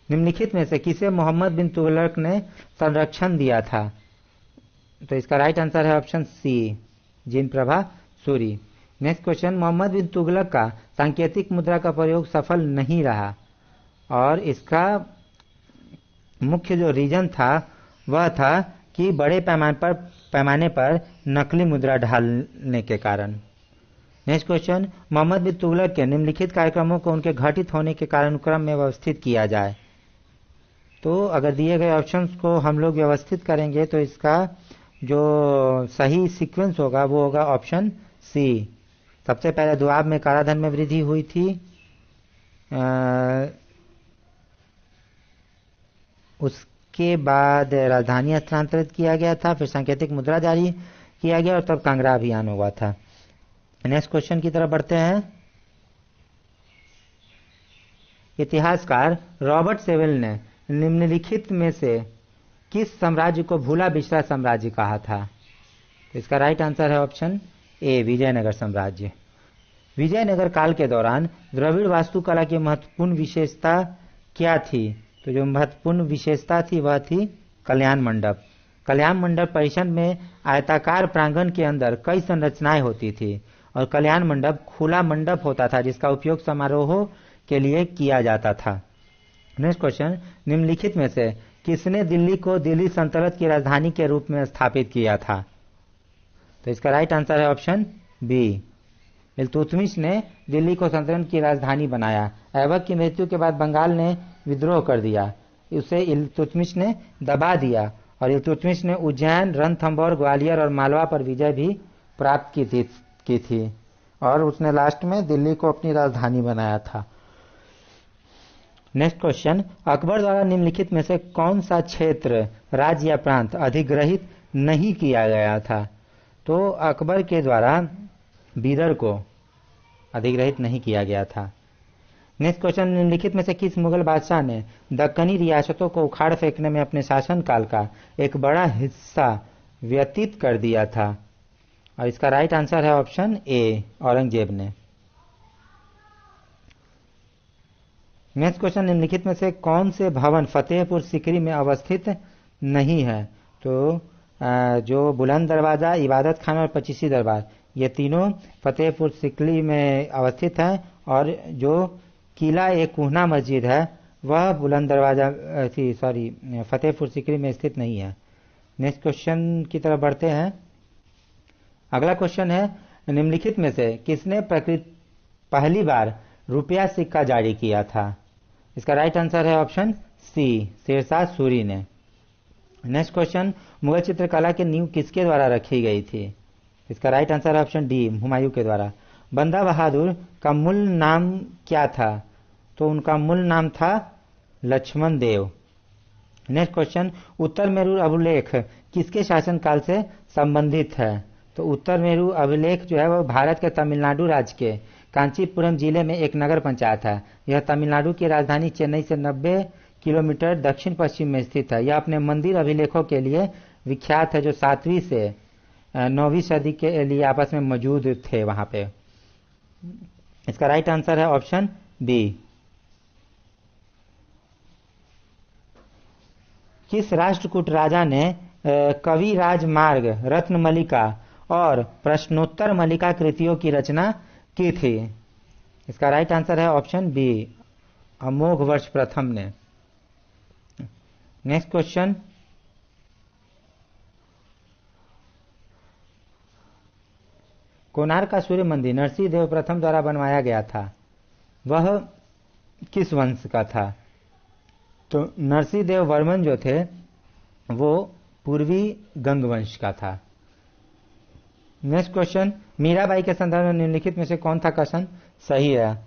निम्नलिखित में से किसे मोहम्मद बिन तुगलक ने संरक्षण दिया था? तो इसका राइट आंसर है ऑप्शन सी, जिन प्रभा सूरी। नेक्स्ट क्वेश्चन, मोहम्मद बिन तुगलक का सांकेतिक मुद्रा का प्रयोग सफल नहीं रहा और इसका मुख्य जो रीजन था वह था कि बड़े पैमाने पर नकली मुद्रा ढालने के कारण। नेक्स्ट क्वेश्चन, मोहम्मद बिन तुगलक के निम्नलिखित कार्यक्रमों को उनके घटित होने के कालानुक्रम में व्यवस्थित किया जाए। तो अगर दिए गए ऑप्शंस को हम लोग व्यवस्थित करेंगे तो इसका जो सही सीक्वेंस होगा वो होगा ऑप्शन सी। सबसे पहले दुआब में कालाधन में वृद्धि हुई थी, उसके बाद राजधानी हस्तांतरित किया गया था, फिर सांकेतिक मुद्रा जारी किया गया और तब कांगड़ा अभियान हुआ था। नेक्स्ट क्वेश्चन की तरफ बढ़ते हैं। इतिहासकार रॉबर्ट सेविल ने निम्नलिखित में से किस साम्राज्य को भूला बिछड़ा साम्राज्य कहा था? इसका राइट आंसर है ऑप्शन ए, विजयनगर साम्राज्य। विजयनगर काल के दौरान द्रविड़ वास्तुकला की महत्वपूर्ण विशेषता क्या थी? तो जो महत्वपूर्ण विशेषता थी वह थी कल्याण मंडप। कल्याण मंडप परिसर में आयताकार प्रांगण के अंदर कई संरचनाएं होती थी और कल्याण मंडप खुला मंडप होता था जिसका उपयोग समारोहों के लिए किया जाता था। नेक्स्ट क्वेश्चन, निम्नलिखित में से किसने दिल्ली को दिल्ली सल्तनत की राजधानी के रूप में स्थापित किया था? तो इसका राइट आंसर है ऑप्शन बी, इल्तुतमिश ने दिल्ली को सल्तनत की राजधानी बनाया। ऐबक की मृत्यु के बाद बंगाल ने विद्रोह कर दिया, उसे इल्तुतमिश ने दबा दिया और इल्तुतमिश ने उज्जैन, रणथंभौर, ग्वालियर और मालवा पर विजय भी प्राप्त की थी और उसने लास्ट में दिल्ली को अपनी राजधानी बनाया था। नेक्स्ट क्वेश्चन, अकबर द्वारा निम्नलिखित में से कौन सा क्षेत्र, राज्य या प्रांत अधिग्रहित नहीं किया गया था? तो अकबर के द्वारा बीदर को अधिग्रहित नहीं किया गया था। नेक्स्ट क्वेश्चन, निम्नलिखित में से किस मुगल बादशाह ने दक्कनी रियासतों को उखाड़ फेंकने में अपने शासनकाल का एक बड़ा हिस्सा व्यतीत कर दिया था? और इसका राइट आंसर है ऑप्शन ए, औरंगजेब ने। नेक्स्ट क्वेश्चन, निम्नलिखित में से कौन से भवन फतेहपुर सीकरी में अवस्थित नहीं है? तो जो बुलंद दरवाजा, इबादत खाना और पचीसी दरबार, ये तीनों फतेहपुर सीकरी में अवस्थित हैं और जो किला एक कुहना मस्जिद है वह बुलंद दरवाजा फतेहपुर सीकरी में स्थित नहीं है। नेक्स्ट क्वेश्चन की तरफ बढ़ते हैं। अगला क्वेश्चन है, निम्नलिखित में से किसने पहली बार रुपया सिक्का जारी किया था? इसका राइट आंसर है ऑप्शन सी, शेरशाह सूरी ने। नेक्स्ट क्वेश्चन, मुगल चित्रकला की नींव किसके द्वारा रखी गई थी? इसका राइट आंसर है ऑप्शन डी, हुमायूं के द्वारा। बंदा बहादुर का मूल नाम क्या था? तो उनका मूल नाम था लक्ष्मण देव। नेक्स्ट क्वेश्चन, उत्तर मेरू अभिलेख किसके शासनकाल से संबंधित है? तो उत्तर मेरू अभिलेख जो है वह भारत के तमिलनाडु राज्य के कांचीपुरम जिले में एक नगर पंचायत है। यह तमिलनाडु की राजधानी चेन्नई से 90 किलोमीटर दक्षिण पश्चिम में स्थित है। यह अपने मंदिर अभिलेखों के लिए विख्यात है जो 7वीं से 9वीं सदी के लिए आपस में मौजूद थे वहां पे। इसका राइट आंसर है ऑप्शन बी। किस राष्ट्रकूट राजा ने कवि राजमार्ग, रत्न मलिका और प्रश्नोत्तर मलिका कृतियों की रचना की थी? इसका राइट आंसर है ऑप्शन बी, अमोघ वर्ष प्रथम ने। नेक्स्ट क्वेश्चन, कोणार्क का सूर्य मंदिर नरसिंह देव प्रथम द्वारा बनवाया गया था, वह किस वंश का था? तो नरसिंह देव वर्मन जो थे वो पूर्वी गंग वंश का था। नेक्स्ट क्वेश्चन, मीराबाई के संदर्भ में निम्नलिखित में से कौन था कथन सही है?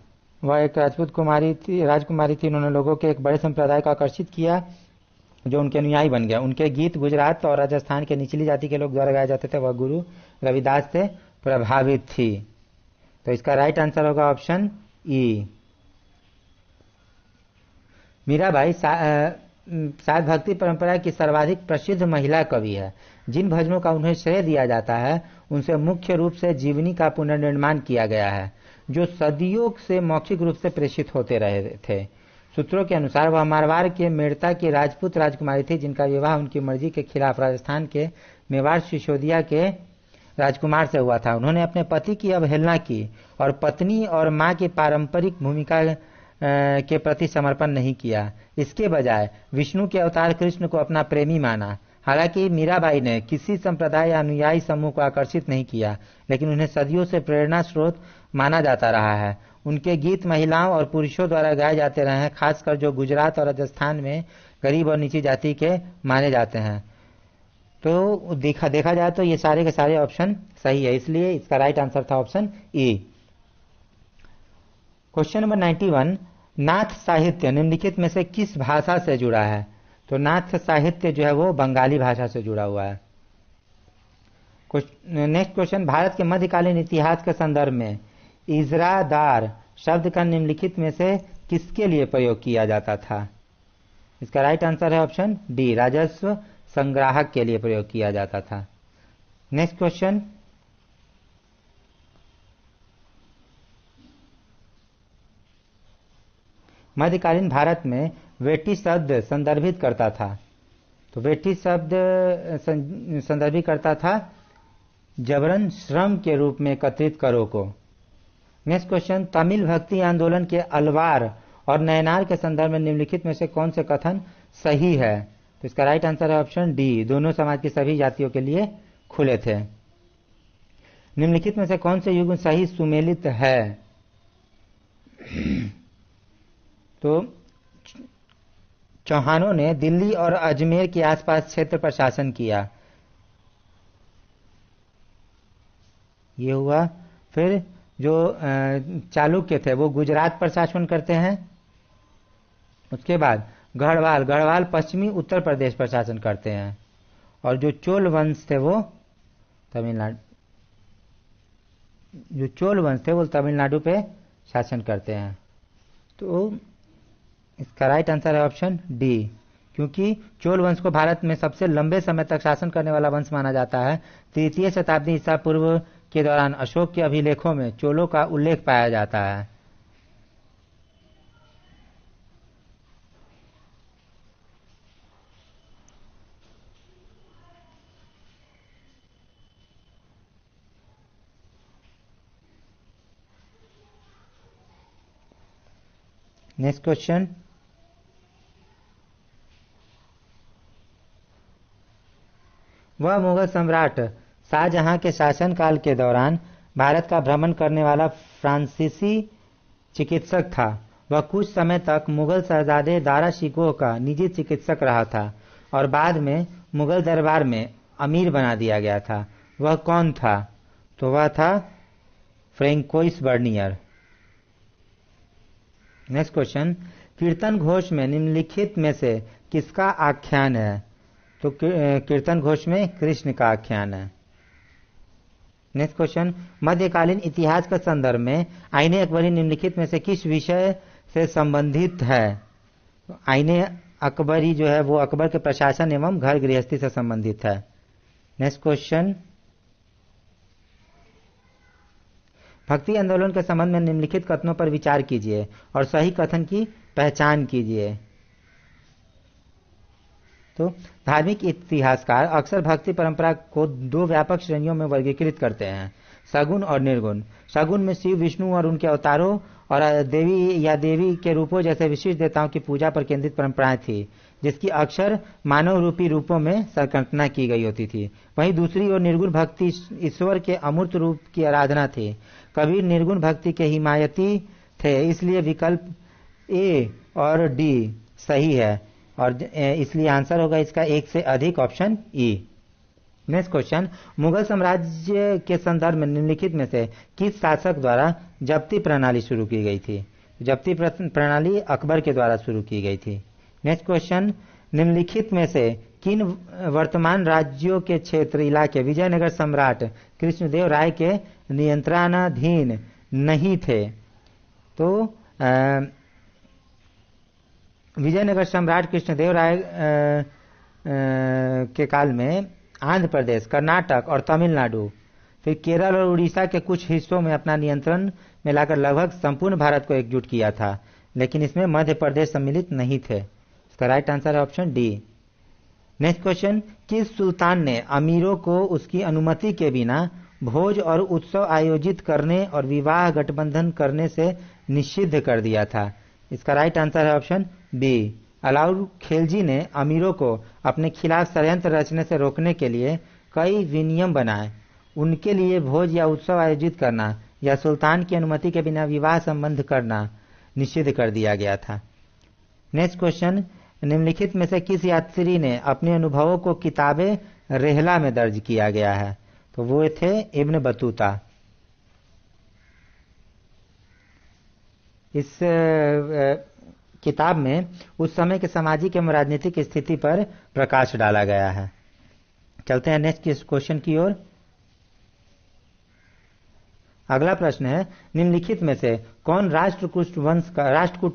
वह एक राजकुमारी थी। उन्होंने लोगों के एक बड़े संप्रदाय को आकर्षित किया जो उनके अनुयायी बन गया। उनके गीत गुजरात और राजस्थान के निचली जाति के लोग द्वारा गाए जाते थे। वह गुरु रविदास से प्रभावित थी। तो इसका राइट आंसर होगा ऑप्शन ई। मीराबाई शायद भक्ति परंपरा की सर्वाधिक प्रसिद्ध महिला कवि है। जिन भजनों का उन्हें श्रेय दिया जाता है उनसे मुख्य रूप से जीवनी का पुनर्निर्माण किया गया है, जो सदियों से मौखिक रूप से प्रेषित होते रहे थे। सूत्रों के अनुसार वह मारवाड़ के मेड़ता की राजपूत राजकुमारी थी, जिनका विवाह उनकी मर्जी के खिलाफ राजस्थान के मेवाड़ सिसोदिया के राजकुमार से हुआ था। उन्होंने अपने पति की अवहेलना की और पत्नी और मां की पारंपरिक भूमिका के प्रति समर्पण नहीं किया। इसके बजाय विष्णु के अवतार कृष्ण को अपना प्रेमी माना। हालांकि मीराबाई ने किसी संप्रदाय या अनुयायी समूह को आकर्षित नहीं किया, लेकिन उन्हें सदियों से प्रेरणा स्रोत माना जाता रहा है। उनके गीत महिलाओं और पुरुषों द्वारा गाए जाते रहे हैं, खासकर जो गुजरात और राजस्थान में गरीब और नीची जाति के माने जाते हैं। तो देखा जाए तो ये सारे के सारे ऑप्शन सही है, इसलिए इसका राइट आंसर था ऑप्शन ए। क्वेश्चन नंबर 91, नाथ साहित्य निम्नलिखित में से किस भाषा से जुड़ा है? तो नाथ साहित्य जो है वो बंगाली भाषा से जुड़ा हुआ है। नेक्स्ट क्वेश्चन, भारत के मध्यकालीन इतिहास के संदर्भ में इजरादार शब्द का निम्नलिखित में से किसके लिए प्रयोग किया जाता था? इसका राइट आंसर है ऑप्शन डी, राजस्व संग्राहक के लिए प्रयोग किया जाता था। नेक्स्ट क्वेश्चन, मध्यकालीन भारत में वेटी शब्द संदर्भित करता था। तो वेटी शब्द संदर्भित करता था जबरन श्रम के रूप में एकत्रित करो को। नेक्स्ट क्वेश्चन, तमिल भक्ति आंदोलन के अलवार और नयनार के संदर्भ में निम्नलिखित में से कौन से कथन सही है? तो इसका राइट आंसर है ऑप्शन डी, दोनों समाज की सभी जातियों के लिए खुले थे। निम्नलिखित में से कौन से युग सही सुमेलित है? तो चौहानों ने दिल्ली और अजमेर के आसपास क्षेत्र पर शासन किया, ये हुआ। फिर जो चालुक्य थे वो गुजरात पर शासन करते हैं। उसके बाद गढ़वाल पश्चिमी उत्तर प्रदेश पर शासन करते हैं, और जो चोल वंश थे वो तमिलनाडु पे शासन करते हैं। तो इसका राइट आंसर है ऑप्शन डी, क्योंकि चोल वंश को भारत में सबसे लंबे समय तक शासन करने वाला वंश माना जाता है। 3वीं शताब्दी ईसा पूर्व के दौरान अशोक के अभिलेखों में चोलों का उल्लेख पाया जाता है। नेक्स्ट क्वेश्चन, वह मुगल सम्राट शाहजहां के शासनकाल के दौरान भारत का भ्रमण करने वाला फ्रांसीसी चिकित्सक था। वह कुछ समय तक मुगल शहजादे दारा शिकोह का निजी चिकित्सक रहा था और बाद में मुगल दरबार में अमीर बना दिया गया था। वह कौन था? तो वह था फ्रैंकोइस बर्नियर। नेक्स्ट क्वेश्चन, कीर्तन घोष में निम्नलिखित में से किसका आख्यान है? तो कीर्तन घोष में कृष्ण का आख्यान है। नेक्स्ट क्वेश्चन, मध्यकालीन इतिहास के संदर्भ में आईने अकबरी निम्नलिखित में से किस विषय से संबंधित है? आईने अकबरी जो है वो अकबर के प्रशासन एवं घर गृहस्थी से संबंधित है। नेक्स्ट क्वेश्चन, भक्ति आंदोलन के संबंध में निम्नलिखित कथनों पर विचार कीजिए और सही कथन की पहचान कीजिए। तो धार्मिक इतिहासकार अक्सर भक्ति परंपरा को दो व्यापक श्रेणियों में वर्गीकृत करते हैं, सगुण और निर्गुण। सगुण में शिव, विष्णु और उनके अवतारों और देवी या देवी के रूपों जैसे विशिष्ट देवताओं की पूजा पर केंद्रित परंपराएं थी, जिसकी अक्सर मानव रूपी रूपों में संकल्पना की गई होती थी। वहीं दूसरी ओर निर्गुण भक्ति ईश्वर के अमूर्त रूप की आराधना थी। कबीर निर्गुण भक्ति के हिमायती थे, इसलिए विकल्प ए और डी सही है, और इसलिए आंसर होगा इसका एक से अधिक, option E. Next question, Mughal साम्राज्य के संदर्भ में निम्नलिखित में से किस शासक द्वारा जब्ती प्रणाली शुरू की गई थी? जब्ती प्रणाली अकबर के द्वारा शुरू की गई थी। नेक्स्ट क्वेश्चन, निम्नलिखित में से किन वर्तमान राज्यों के क्षेत्र इलाके विजयनगर सम्राट कृष्णदेव राय के नियंत्रणाधीन नहीं थे? तो विजयनगर सम्राट कृष्णदेवराय के काल में आंध्र प्रदेश, कर्नाटक और तमिलनाडु, फिर केरल और उड़ीसा के कुछ हिस्सों में अपना नियंत्रण में लाकर लगभग संपूर्ण भारत को एकजुट किया था, लेकिन इसमें मध्य प्रदेश सम्मिलित नहीं थे। इसका राइट आंसर है ऑप्शन डी। नेक्स्ट क्वेश्चन, किस सुल्तान ने अमीरों को उसकी अनुमति के बिना भोज और उत्सव आयोजित करने और विवाह गठबंधन करने से निषिद्ध कर दिया था? इसका राइट आंसर है ऑप्शन बी। अलाउल खिलजी ने अमीरों को अपने खिलाफ षड्यंत्र रचने से रोकने के लिए कई विनियम बनाए। उनके लिए भोज या उत्सव आयोजित करना या सुल्तान की अनुमति के बिना विवाह संबंध करना निषिद्ध कर दिया गया था। नेक्स्ट क्वेश्चन, निम्नलिखित में से किस यात्री ने अपने अनुभवों को किताबे रेहला में दर्ज किया गया है? तो वो थे इब्न बतूता। इस किताब में उस समय के सामाजिक एवं राजनीतिक स्थिति पर प्रकाश डाला गया है। चलते हैं नेक्स्ट क्वेश्चन की ओर। अगला प्रश्न है, निम्नलिखित में से कौन राष्ट्रकूट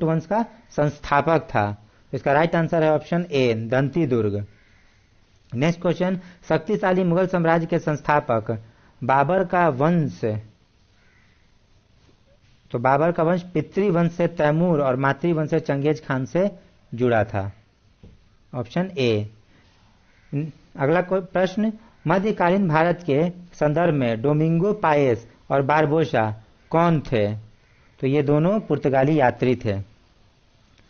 वंश का संस्थापक था? इसका राइट आंसर है option A, Danti Durg. Next question, शक्तिशाली मुगल साम्राज्य के संस्थापक बाबर का वंश, तो बाबर का वंश पितृवंश से तैमूर और मातृवंश से चंगेज खान से जुड़ा था। Option A. अगला प्रश्न, मध्यकालीन भारत के संदर्भ में डोमिंगो पाएस और बारबोसा कौन थे? तो ये दोनों पुर्तगाली यात्री थे।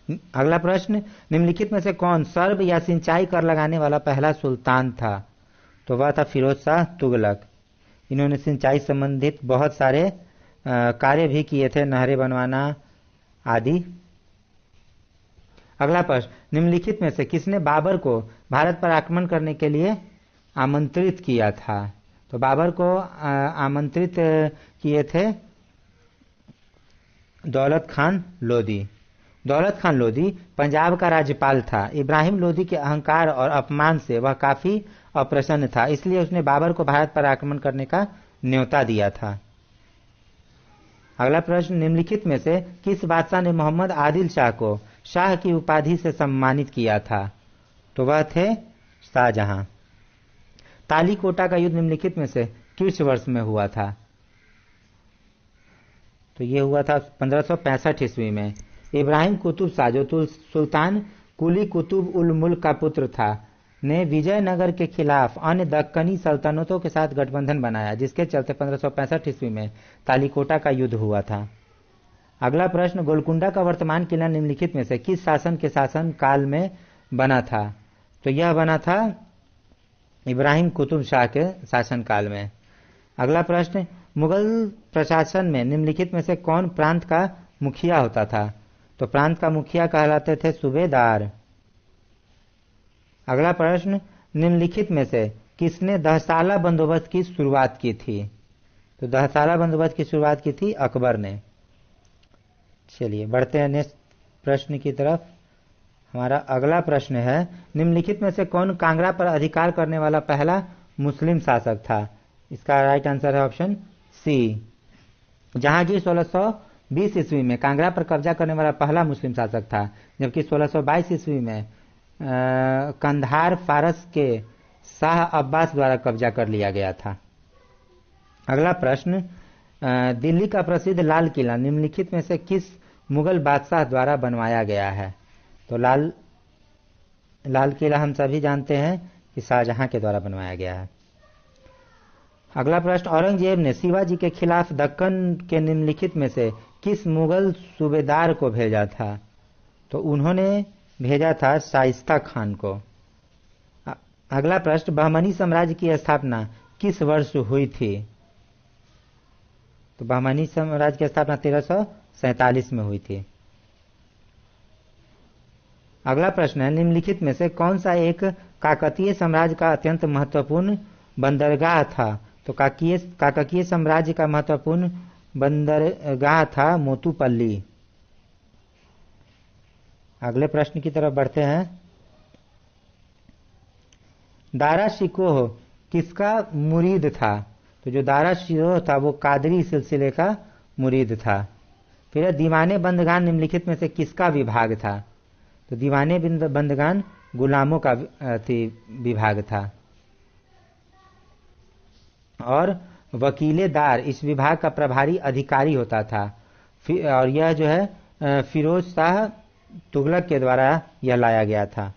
अगला प्रश्न, निम्नलिखित में से कौन सर्ब या सिंचाई कर लगाने वाला पहला सुल्तान था? तो वह था फिरोज शाह तुगलक। इन्होंने सिंचाई संबंधित बहुत सारे कार्य भी किए थे, नहरें बनवाना आदि। अगला प्रश्न, निम्नलिखित में से किसने बाबर को भारत पर आक्रमण करने के लिए आमंत्रित किया था? तो बाबर को आमंत्रित किए थे दौलत खान लोदी। दौलत खान लोदी पंजाब का राज्यपाल था। इब्राहिम लोदी के अहंकार और अपमान से वह काफी अप्रसन्न था, इसलिए उसने बाबर को भारत पर आक्रमण करने का न्योता दिया था। अगला प्रश्न, निम्नलिखित में से किस बादशाह ने मोहम्मद आदिल शाह को शाह की उपाधि से सम्मानित किया था? तो वह थे शाहजहां। तालीकोटा का युद्ध निम्नलिखित में से किस वर्ष में हुआ था? तो ये हुआ था 1565 ईस्वी में। इब्राहिम कुतुब शाह, जो सुल्तान कुली कुतुब उल मुल्क का पुत्र था, ने विजयनगर के खिलाफ अन्य दक्कनी सल्तनतों के साथ गठबंधन बनाया, जिसके चलते 1565 ईस्वी में तालीकोटा का युद्ध हुआ था। अगला प्रश्न, गोलकुंडा का वर्तमान किला निम्नलिखित में से किस शासन के शासन काल में बना था? तो यह बना था इब्राहिम कुतुब शाह के शासन काल में। अगला प्रश्न, मुगल प्रशासन में निम्नलिखित में से कौन प्रांत का मुखिया होता था? तो प्रांत का मुखिया कहलाते थे सूबेदार। अगला प्रश्न, निम्नलिखित में से किसने दहसाला बंदोबस्त की शुरुआत की थी? तो दहसाला बंदोबस्त की शुरुआत की थी अकबर ने। चलिए बढ़ते हैं नेक्स्ट प्रश्न की तरफ। हमारा अगला प्रश्न है, निम्नलिखित में से कौन कांगड़ा पर अधिकार करने वाला पहला मुस्लिम शासक था? इसका राइट आंसर है ऑप्शन सी, जहांगीर 1620 ईस्वी में कांगड़ा पर कब्जा करने वाला पहला मुस्लिम शासक था, जबकि 1622 ईस्वी में कंधार फारस के शाह अब्बास द्वारा कब्जा कर लिया गया था। अगला प्रश्न, दिल्ली का प्रसिद्ध लाल किला निम्नलिखित में से किस मुगल बादशाह द्वारा बनवाया गया है? तो लाल किला हम सभी जानते हैं कि शाहजहां के द्वारा बनवाया गया है। अगला प्रश्न, औरंगजेब ने शिवाजी के खिलाफ दक्कन के निम्नलिखित में से किस मुगल सूबेदार को भेजा था? तो उन्होंने भेजा था शाइस्ता खान को। अगला प्रश्न, बहमनी साम्राज्य की स्थापना किस वर्ष हुई थी? तो बहमनी साम्राज्य की स्थापना 1347 में हुई थी। अगला प्रश्न है, निम्नलिखित में से कौन सा एक काकतीय साम्राज्य का अत्यंत महत्वपूर्ण बंदरगाह था? तो काकतीय साम्राज्य का महत्वपूर्ण बंदरगाह था मोतुपल्ली। अगले प्रश्न की तरफ बढ़ते हैं। दारा शिकोह किसका मुरीद था? तो जो दारा शिकोह था वो कादरी सिलसिले का मुरीद था। फिर दीवाने बंदगान निम्नलिखित में से किसका विभाग था? तो दीवाने बंदगान गुलामों का विभाग था। और वकीलेदार इस विभाग का प्रभारी अधिकारी होता था। और यह जो है फिरोज शाह तुगलक के द्वारा यह लाया गया था।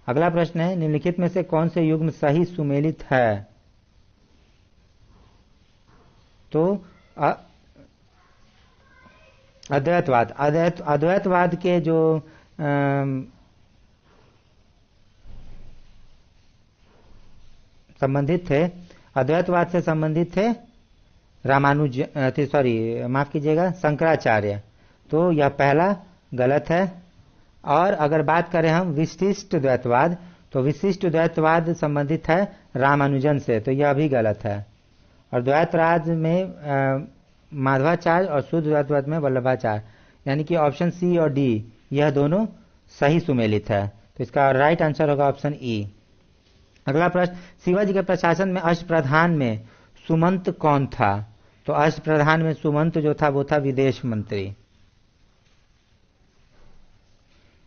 अगला प्रश्न है, निम्नलिखित में से कौन से युग्म सही सुमेलित है? तो अद्वैतवाद अद्वैतवाद के जो संबंधित थे, अद्वैतवाद से संबंधित थे माफ कीजिएगा, शंकराचार्य। तो यह पहला गलत है। और अगर बात करें हम विशिष्ट द्वैतवाद, तो विशिष्ट द्वैतवाद संबंधित है रामानुजन से, तो यह भी गलत है। और द्वैतवाद में माधवाचार्य और शुद्ध द्वैतवाद में वल्लभाचार्य, यानी कि ऑप्शन सी और डी यह दोनों सही सुमेलित है। तो इसका राइट आंसर होगा ऑप्शन ई। अगला प्रश्न, शिवाजी के प्रशासन में अष्टप्रधान में सुमंत कौन था? तो अष्टप्रधान में सुमंत जो था वो था विदेश मंत्री।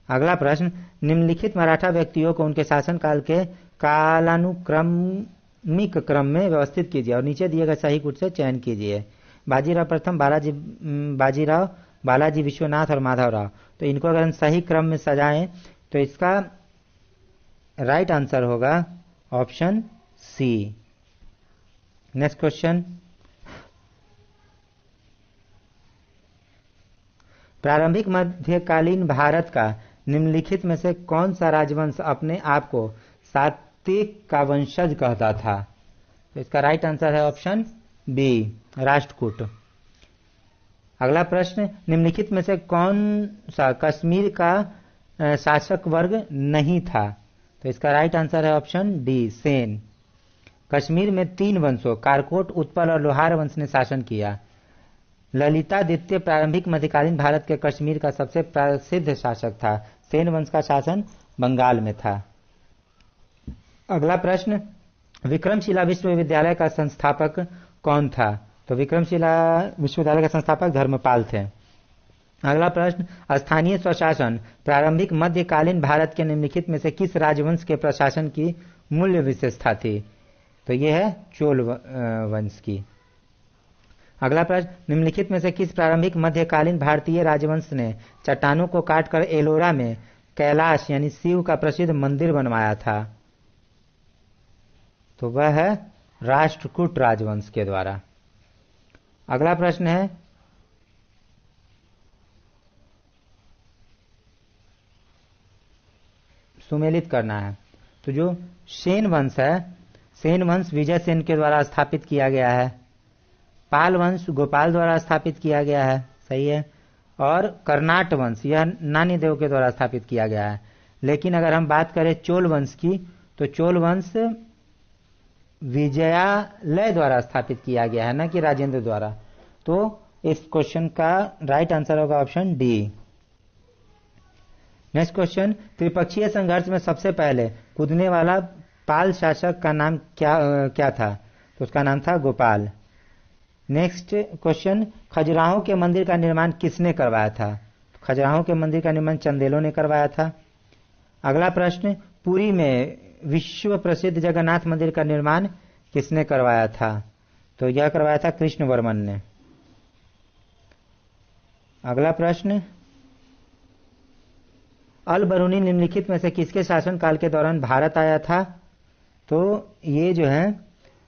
अगला प्रश्न, निम्नलिखित मराठा व्यक्तियों को उनके शासनकाल के कालानुक्रमिक क्रम में व्यवस्थित कीजिए और नीचे दिए गए सही कूट से चयन कीजिए। बाजीराव प्रथम, बाजीराव, बालाजी विश्वनाथ और माधवराव। तो इनको अगर हम सही क्रम में सजाएं तो इसका राइट आंसर होगा ऑप्शन सी। नेक्स्ट क्वेश्चन, प्रारंभिक मध्यकालीन भारत का निम्नलिखित में से कौन सा राजवंश अपने आप को सात्विक का वंशज कहता था? तो इसका राइट आंसर है ऑप्शन बी, राष्ट्रकूट। अगला प्रश्न, निम्नलिखित में से कौन सा कश्मीर का शासक वर्ग नहीं था? तो इसका राइट आंसर है ऑप्शन डी, सेन। कश्मीर में 3 वंशों कारकोट, उत्पल और लोहार वंश ने शासन किया। ललितादित्य प्रारंभिक मध्यकालीन भारत के कश्मीर का सबसे प्रसिद्ध शासक था। सेन वंश का शासन बंगाल में था। अगला प्रश्न, विक्रमशिला विश्वविद्यालय का संस्थापक कौन था? तो विक्रमशिला विश्वविद्यालय का संस्थापक धर्मपाल थे। अगला प्रश्न, स्थानीय स्वशासन प्रारंभिक मध्यकालीन भारत के निम्नलिखित में से किस राजवंश के प्रशासन की मूल्य विशेषता थी? तो यह है चोल वंश की। अगला प्रश्न, निम्नलिखित में से किस प्रारंभिक मध्यकालीन भारतीय राजवंश ने चट्टानों को काटकर एलोरा में कैलाश यानी शिव का प्रसिद्ध मंदिर बनवाया था? तो वह है राष्ट्रकूट राजवंश के द्वारा। अगला प्रश्न है, सुमेलित करना है। तो जो सेन वंश है, सेन वंश विजय सेन के द्वारा स्थापित किया गया है। पाल वंश गोपाल द्वारा स्थापित किया गया है, सही है। और कर्नाट वंश यह नानी देव के द्वारा स्थापित किया गया है। लेकिन अगर हम बात करें चोल वंश की, तो चोल वंश विजयालय द्वारा स्थापित किया गया है, न कि राजेंद्र द्वारा। तो इस क्वेश्चन का राइट आंसर होगा ऑप्शन डी। नेक्स्ट क्वेश्चन, त्रिपक्षीय संघर्ष में सबसे पहले कूदने वाला पाल शासक का नाम क्या था? तो उसका नाम था गोपाल। नेक्स्ट क्वेश्चन, खजुराहो के मंदिर का निर्माण किसने करवाया था? खजुराहो के मंदिर का निर्माण चंदेलों ने करवाया था। अगला प्रश्न, पुरी में विश्व प्रसिद्ध जगन्नाथ मंदिर का निर्माण किसने करवाया था? तो यह करवाया था कृष्णवर्मन ने। अगला प्रश्न, अल बरूनी निम्नलिखित में से किसके शासनकाल के दौरान भारत आया था? तो ये जो है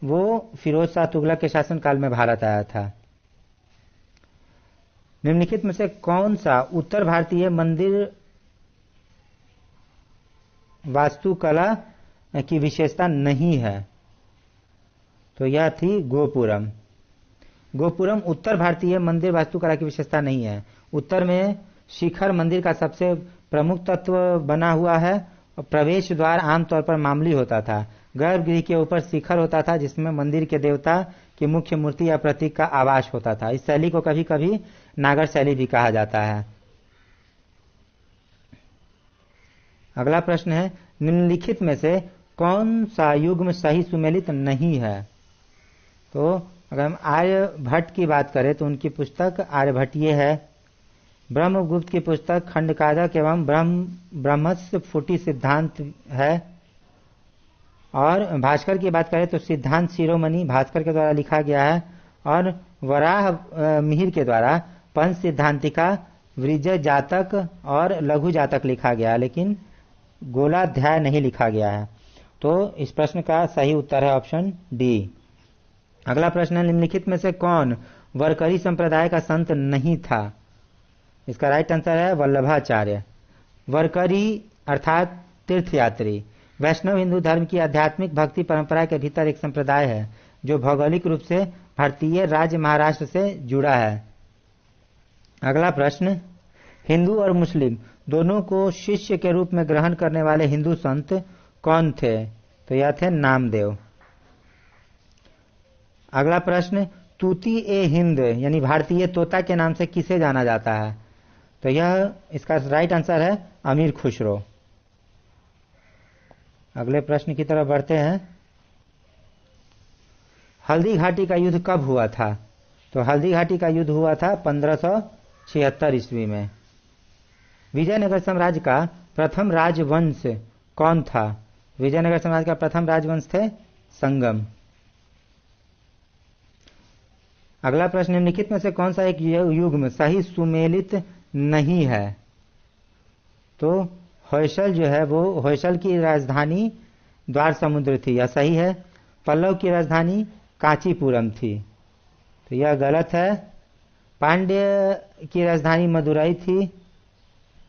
वो फिरोज शाह तुगलक के शासनकाल में भारत आया था। निम्नलिखित में से कौन सा उत्तर भारतीय मंदिर वास्तुकला की विशेषता नहीं है? तो यह थी गोपुरम। गोपुरम उत्तर भारतीय मंदिर वास्तुकला की विशेषता नहीं है। उत्तर में शिखर मंदिर का सबसे प्रमुख तत्व बना हुआ है और प्रवेश द्वार आमतौर पर मामूली होता था। गर्भगृह के ऊपर शिखर होता था जिसमें मंदिर के देवता की मुख्य मूर्ति या प्रतीक का आवास होता था। इस शैली को कभी कभी नागर शैली भी कहा जाता है। अगला प्रश्न है, निम्नलिखित में से कौन सा युग्म सही सुमेलित नहीं है? तो अगर हम आर्यभट्ट की बात करें तो उनकी पुस्तक आर्यभट्ट ये है। ब्रह्मगुप्त की पुस्तक खंडकादक एवं ब्रह्मस्य फुटी सिद्धांत है। और भास्कर की बात करें तो सिद्धांत शिरोमणि भास्कर के द्वारा लिखा गया है। और वराह मिहिर के द्वारा पंच सिद्धांतिका, वृज जातक और लघु जातक लिखा गया, लेकिन गोलाध्याय नहीं लिखा गया है। तो इस प्रश्न का सही उत्तर है ऑप्शन डी। अगला प्रश्न है, निम्नलिखित में से कौन वरकरी संप्रदाय का संत नहीं था? इसका राइट आंसर है वल्लभाचार्य। वरकरी अर्थात तीर्थयात्री वैष्णव हिंदू धर्म की आध्यात्मिक भक्ति परंपरा के भीतर एक संप्रदाय है जो भौगोलिक रूप से भारतीय राज्य महाराष्ट्र से जुड़ा है। अगला प्रश्न, हिंदू और मुस्लिम दोनों को शिष्य के रूप में ग्रहण करने वाले हिंदू संत कौन थे? तो यह थे नामदेव। अगला प्रश्न, तूती ए हिंद यानी भारतीय तोता के नाम से किसे जाना जाता है? तो यह इसका राइट आंसर है अमीर खुसरो। अगले प्रश्न की तरफ बढ़ते हैं। हल्दी घाटी का युद्ध कब हुआ था? तो हल्दी घाटी का युद्ध हुआ था 1576 ईस्वी में। विजयनगर साम्राज्य का प्रथम राजवंश कौन था? विजयनगर साम्राज्य का प्रथम राजवंश थे संगम। अगला प्रश्न, निम्नलिखित में से कौन सा एक युग्म सही सुमेलित नहीं है? तो होयसल जो है वो होयसल की राजधानी द्वार समुद्र थी, यह सही है। पल्लव की राजधानी कांचीपुरम थी, तो यह गलत है। पांड्य की राजधानी मदुरई थी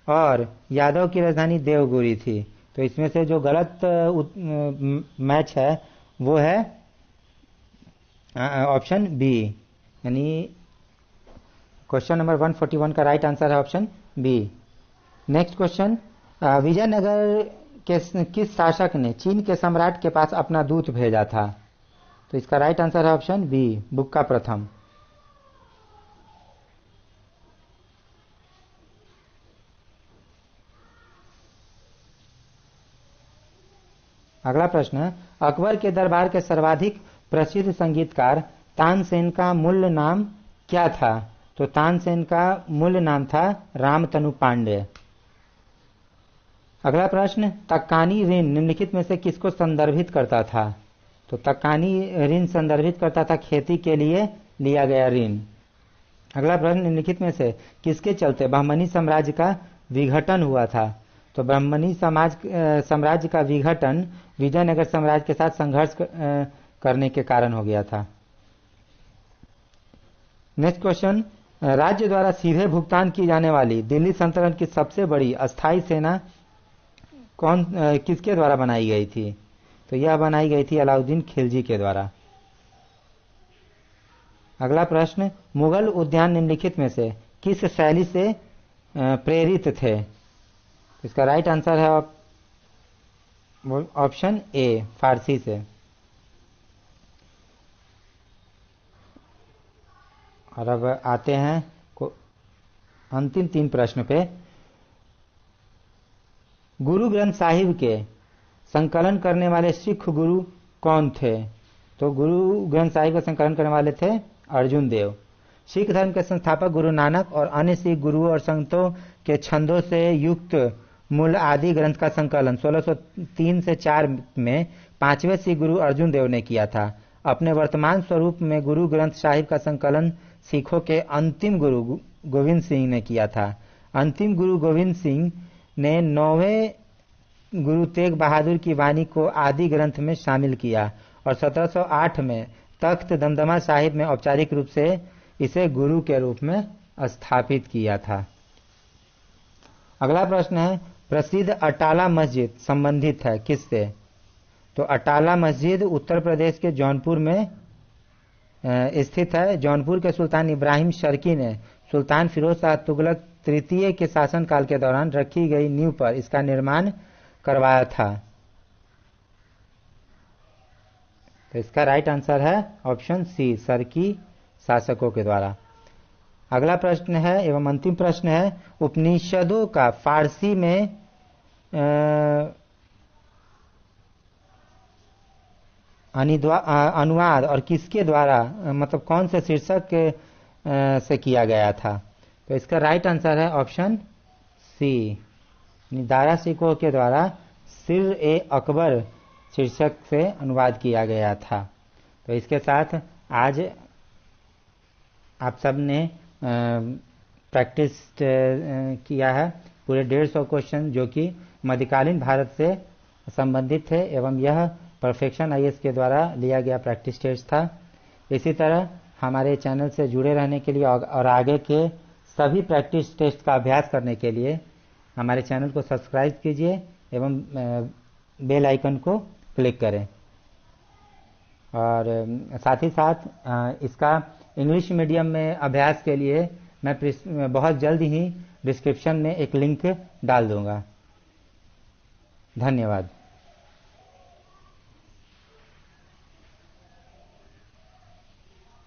और यादव की राजधानी देवगिरी थी। तो इसमें से जो गलत मैच है वो है ऑप्शन बी, यानी क्वेश्चन नंबर 141 का राइट आंसर है option B. Next question, Vijayanagara के किस शासक ने चीन के सम्राट के पास अपना दूत भेजा था? तो इसका राइट आंसर है ऑप्शन बी, बुक्का प्रथम। अगला प्रश्न, अकबर के दरबार के सर्वाधिक प्रसिद्ध संगीतकार तानसेन का मूल नाम क्या था? तो तानसेन का मूल नाम था रामतनु पांडे। अगला प्रश्न, तक्कानी ऋण निम्नलिखित में से किसको संदर्भित करता था? तो तक्कानी ऋण संदर्भित करता था खेती के लिए लिया गया ऋण। अगला प्रश्न, निम्नलिखित में से किसके चलते बहमनी साम्राज्य का विघटन हुआ था? तो बहमनी साम्राज्य का विघटन विजयनगर साम्राज्य के साथ संघर्ष करने के कारण हो गया था। नेक्स्ट क्वेश्चन, राज्य द्वारा सीधे भुगतान की जाने वाली दिल्ली सल्तनत की सबसे बड़ी अस्थायी सेना किसके द्वारा बनाई गई थी? तो यह बनाई गई थी अलाउद्दीन खिलजी के द्वारा। अगला प्रश्न, मुगल उद्यान निम्नलिखित में से किस शैली से प्रेरित थे? इसका राइट आंसर है ऑप्शन ए, फारसी से। और अब आते हैं अंतिम 3 प्रश्न पे। गुरु ग्रंथ साहिब के संकलन करने वाले सिख गुरु कौन थे? तो गुरु ग्रंथ साहिब का संकलन करने वाले थे अर्जुन देव। सिख धर्म के संस्थापक गुरु नानक और अन्य सिख गुरुओं और संतों के छंदों से युक्त मूल आदि ग्रंथ का संकलन 1603 से 4 में 5वें सिख गुरु अर्जुन देव ने किया था। अपने वर्तमान स्वरूप में गुरु ग्रंथ साहिब का संकलन सिखों के अंतिम गुरु गोविंद सिंह ने किया था। अंतिम गुरु गोविंद सिंह ने 9वें गुरु तेग बहादुर की वाणी को आदि ग्रंथ में शामिल किया और 1708 में तख्त दमदमा साहिब में औपचारिक रूप से इसे गुरु के रूप में स्थापित किया था। अगला प्रश्न है, प्रसिद्ध अटाला मस्जिद संबंधित है किससे? तो अटाला मस्जिद उत्तर प्रदेश के जौनपुर में स्थित है। जौनपुर के सुल्तान इब्राहिम शर्की ने सुल्तान फिरोज शाह तुगलक तृतीय के शासनकाल के दौरान रखी गई नींव पर इसका निर्माण करवाया था। तो इसका राइट आंसर है ऑप्शन सी, शर्की शासकों के द्वारा। अगला प्रश्न है एवं अंतिम प्रश्न है, उपनिषदों का फारसी में अनुवाद और किसके द्वारा मतलब कौन से शीर्षक से किया गया था? तो इसका राइट आंसर है ऑप्शन सी। दारा शिकोह के द्वारा सिर ए अकबर शीर्षक से अनुवाद किया गया था। तो इसके साथ आज आप सब ने प्रैक्टिस किया है पूरे 150 क्वेश्चन जो कि मध्यकालीन भारत से संबंधित थे एवं यह परफेक्शन आईएएस के द्वारा लिया गया प्रैक्टिस टेस्ट था। इसी तरह हमारे चैनल से जुड़े रहने के लिए और आगे के सभी प्रैक्टिस टेस्ट का अभ्यास करने के लिए हमारे चैनल को सब्सक्राइब कीजिए एवं बेल आइकन को क्लिक करें। और साथ ही साथ इसका इंग्लिश मीडियम में अभ्यास के लिए मैं बहुत जल्द ही डिस्क्रिप्शन में एक लिंक डाल दूंगा। धन्यवाद।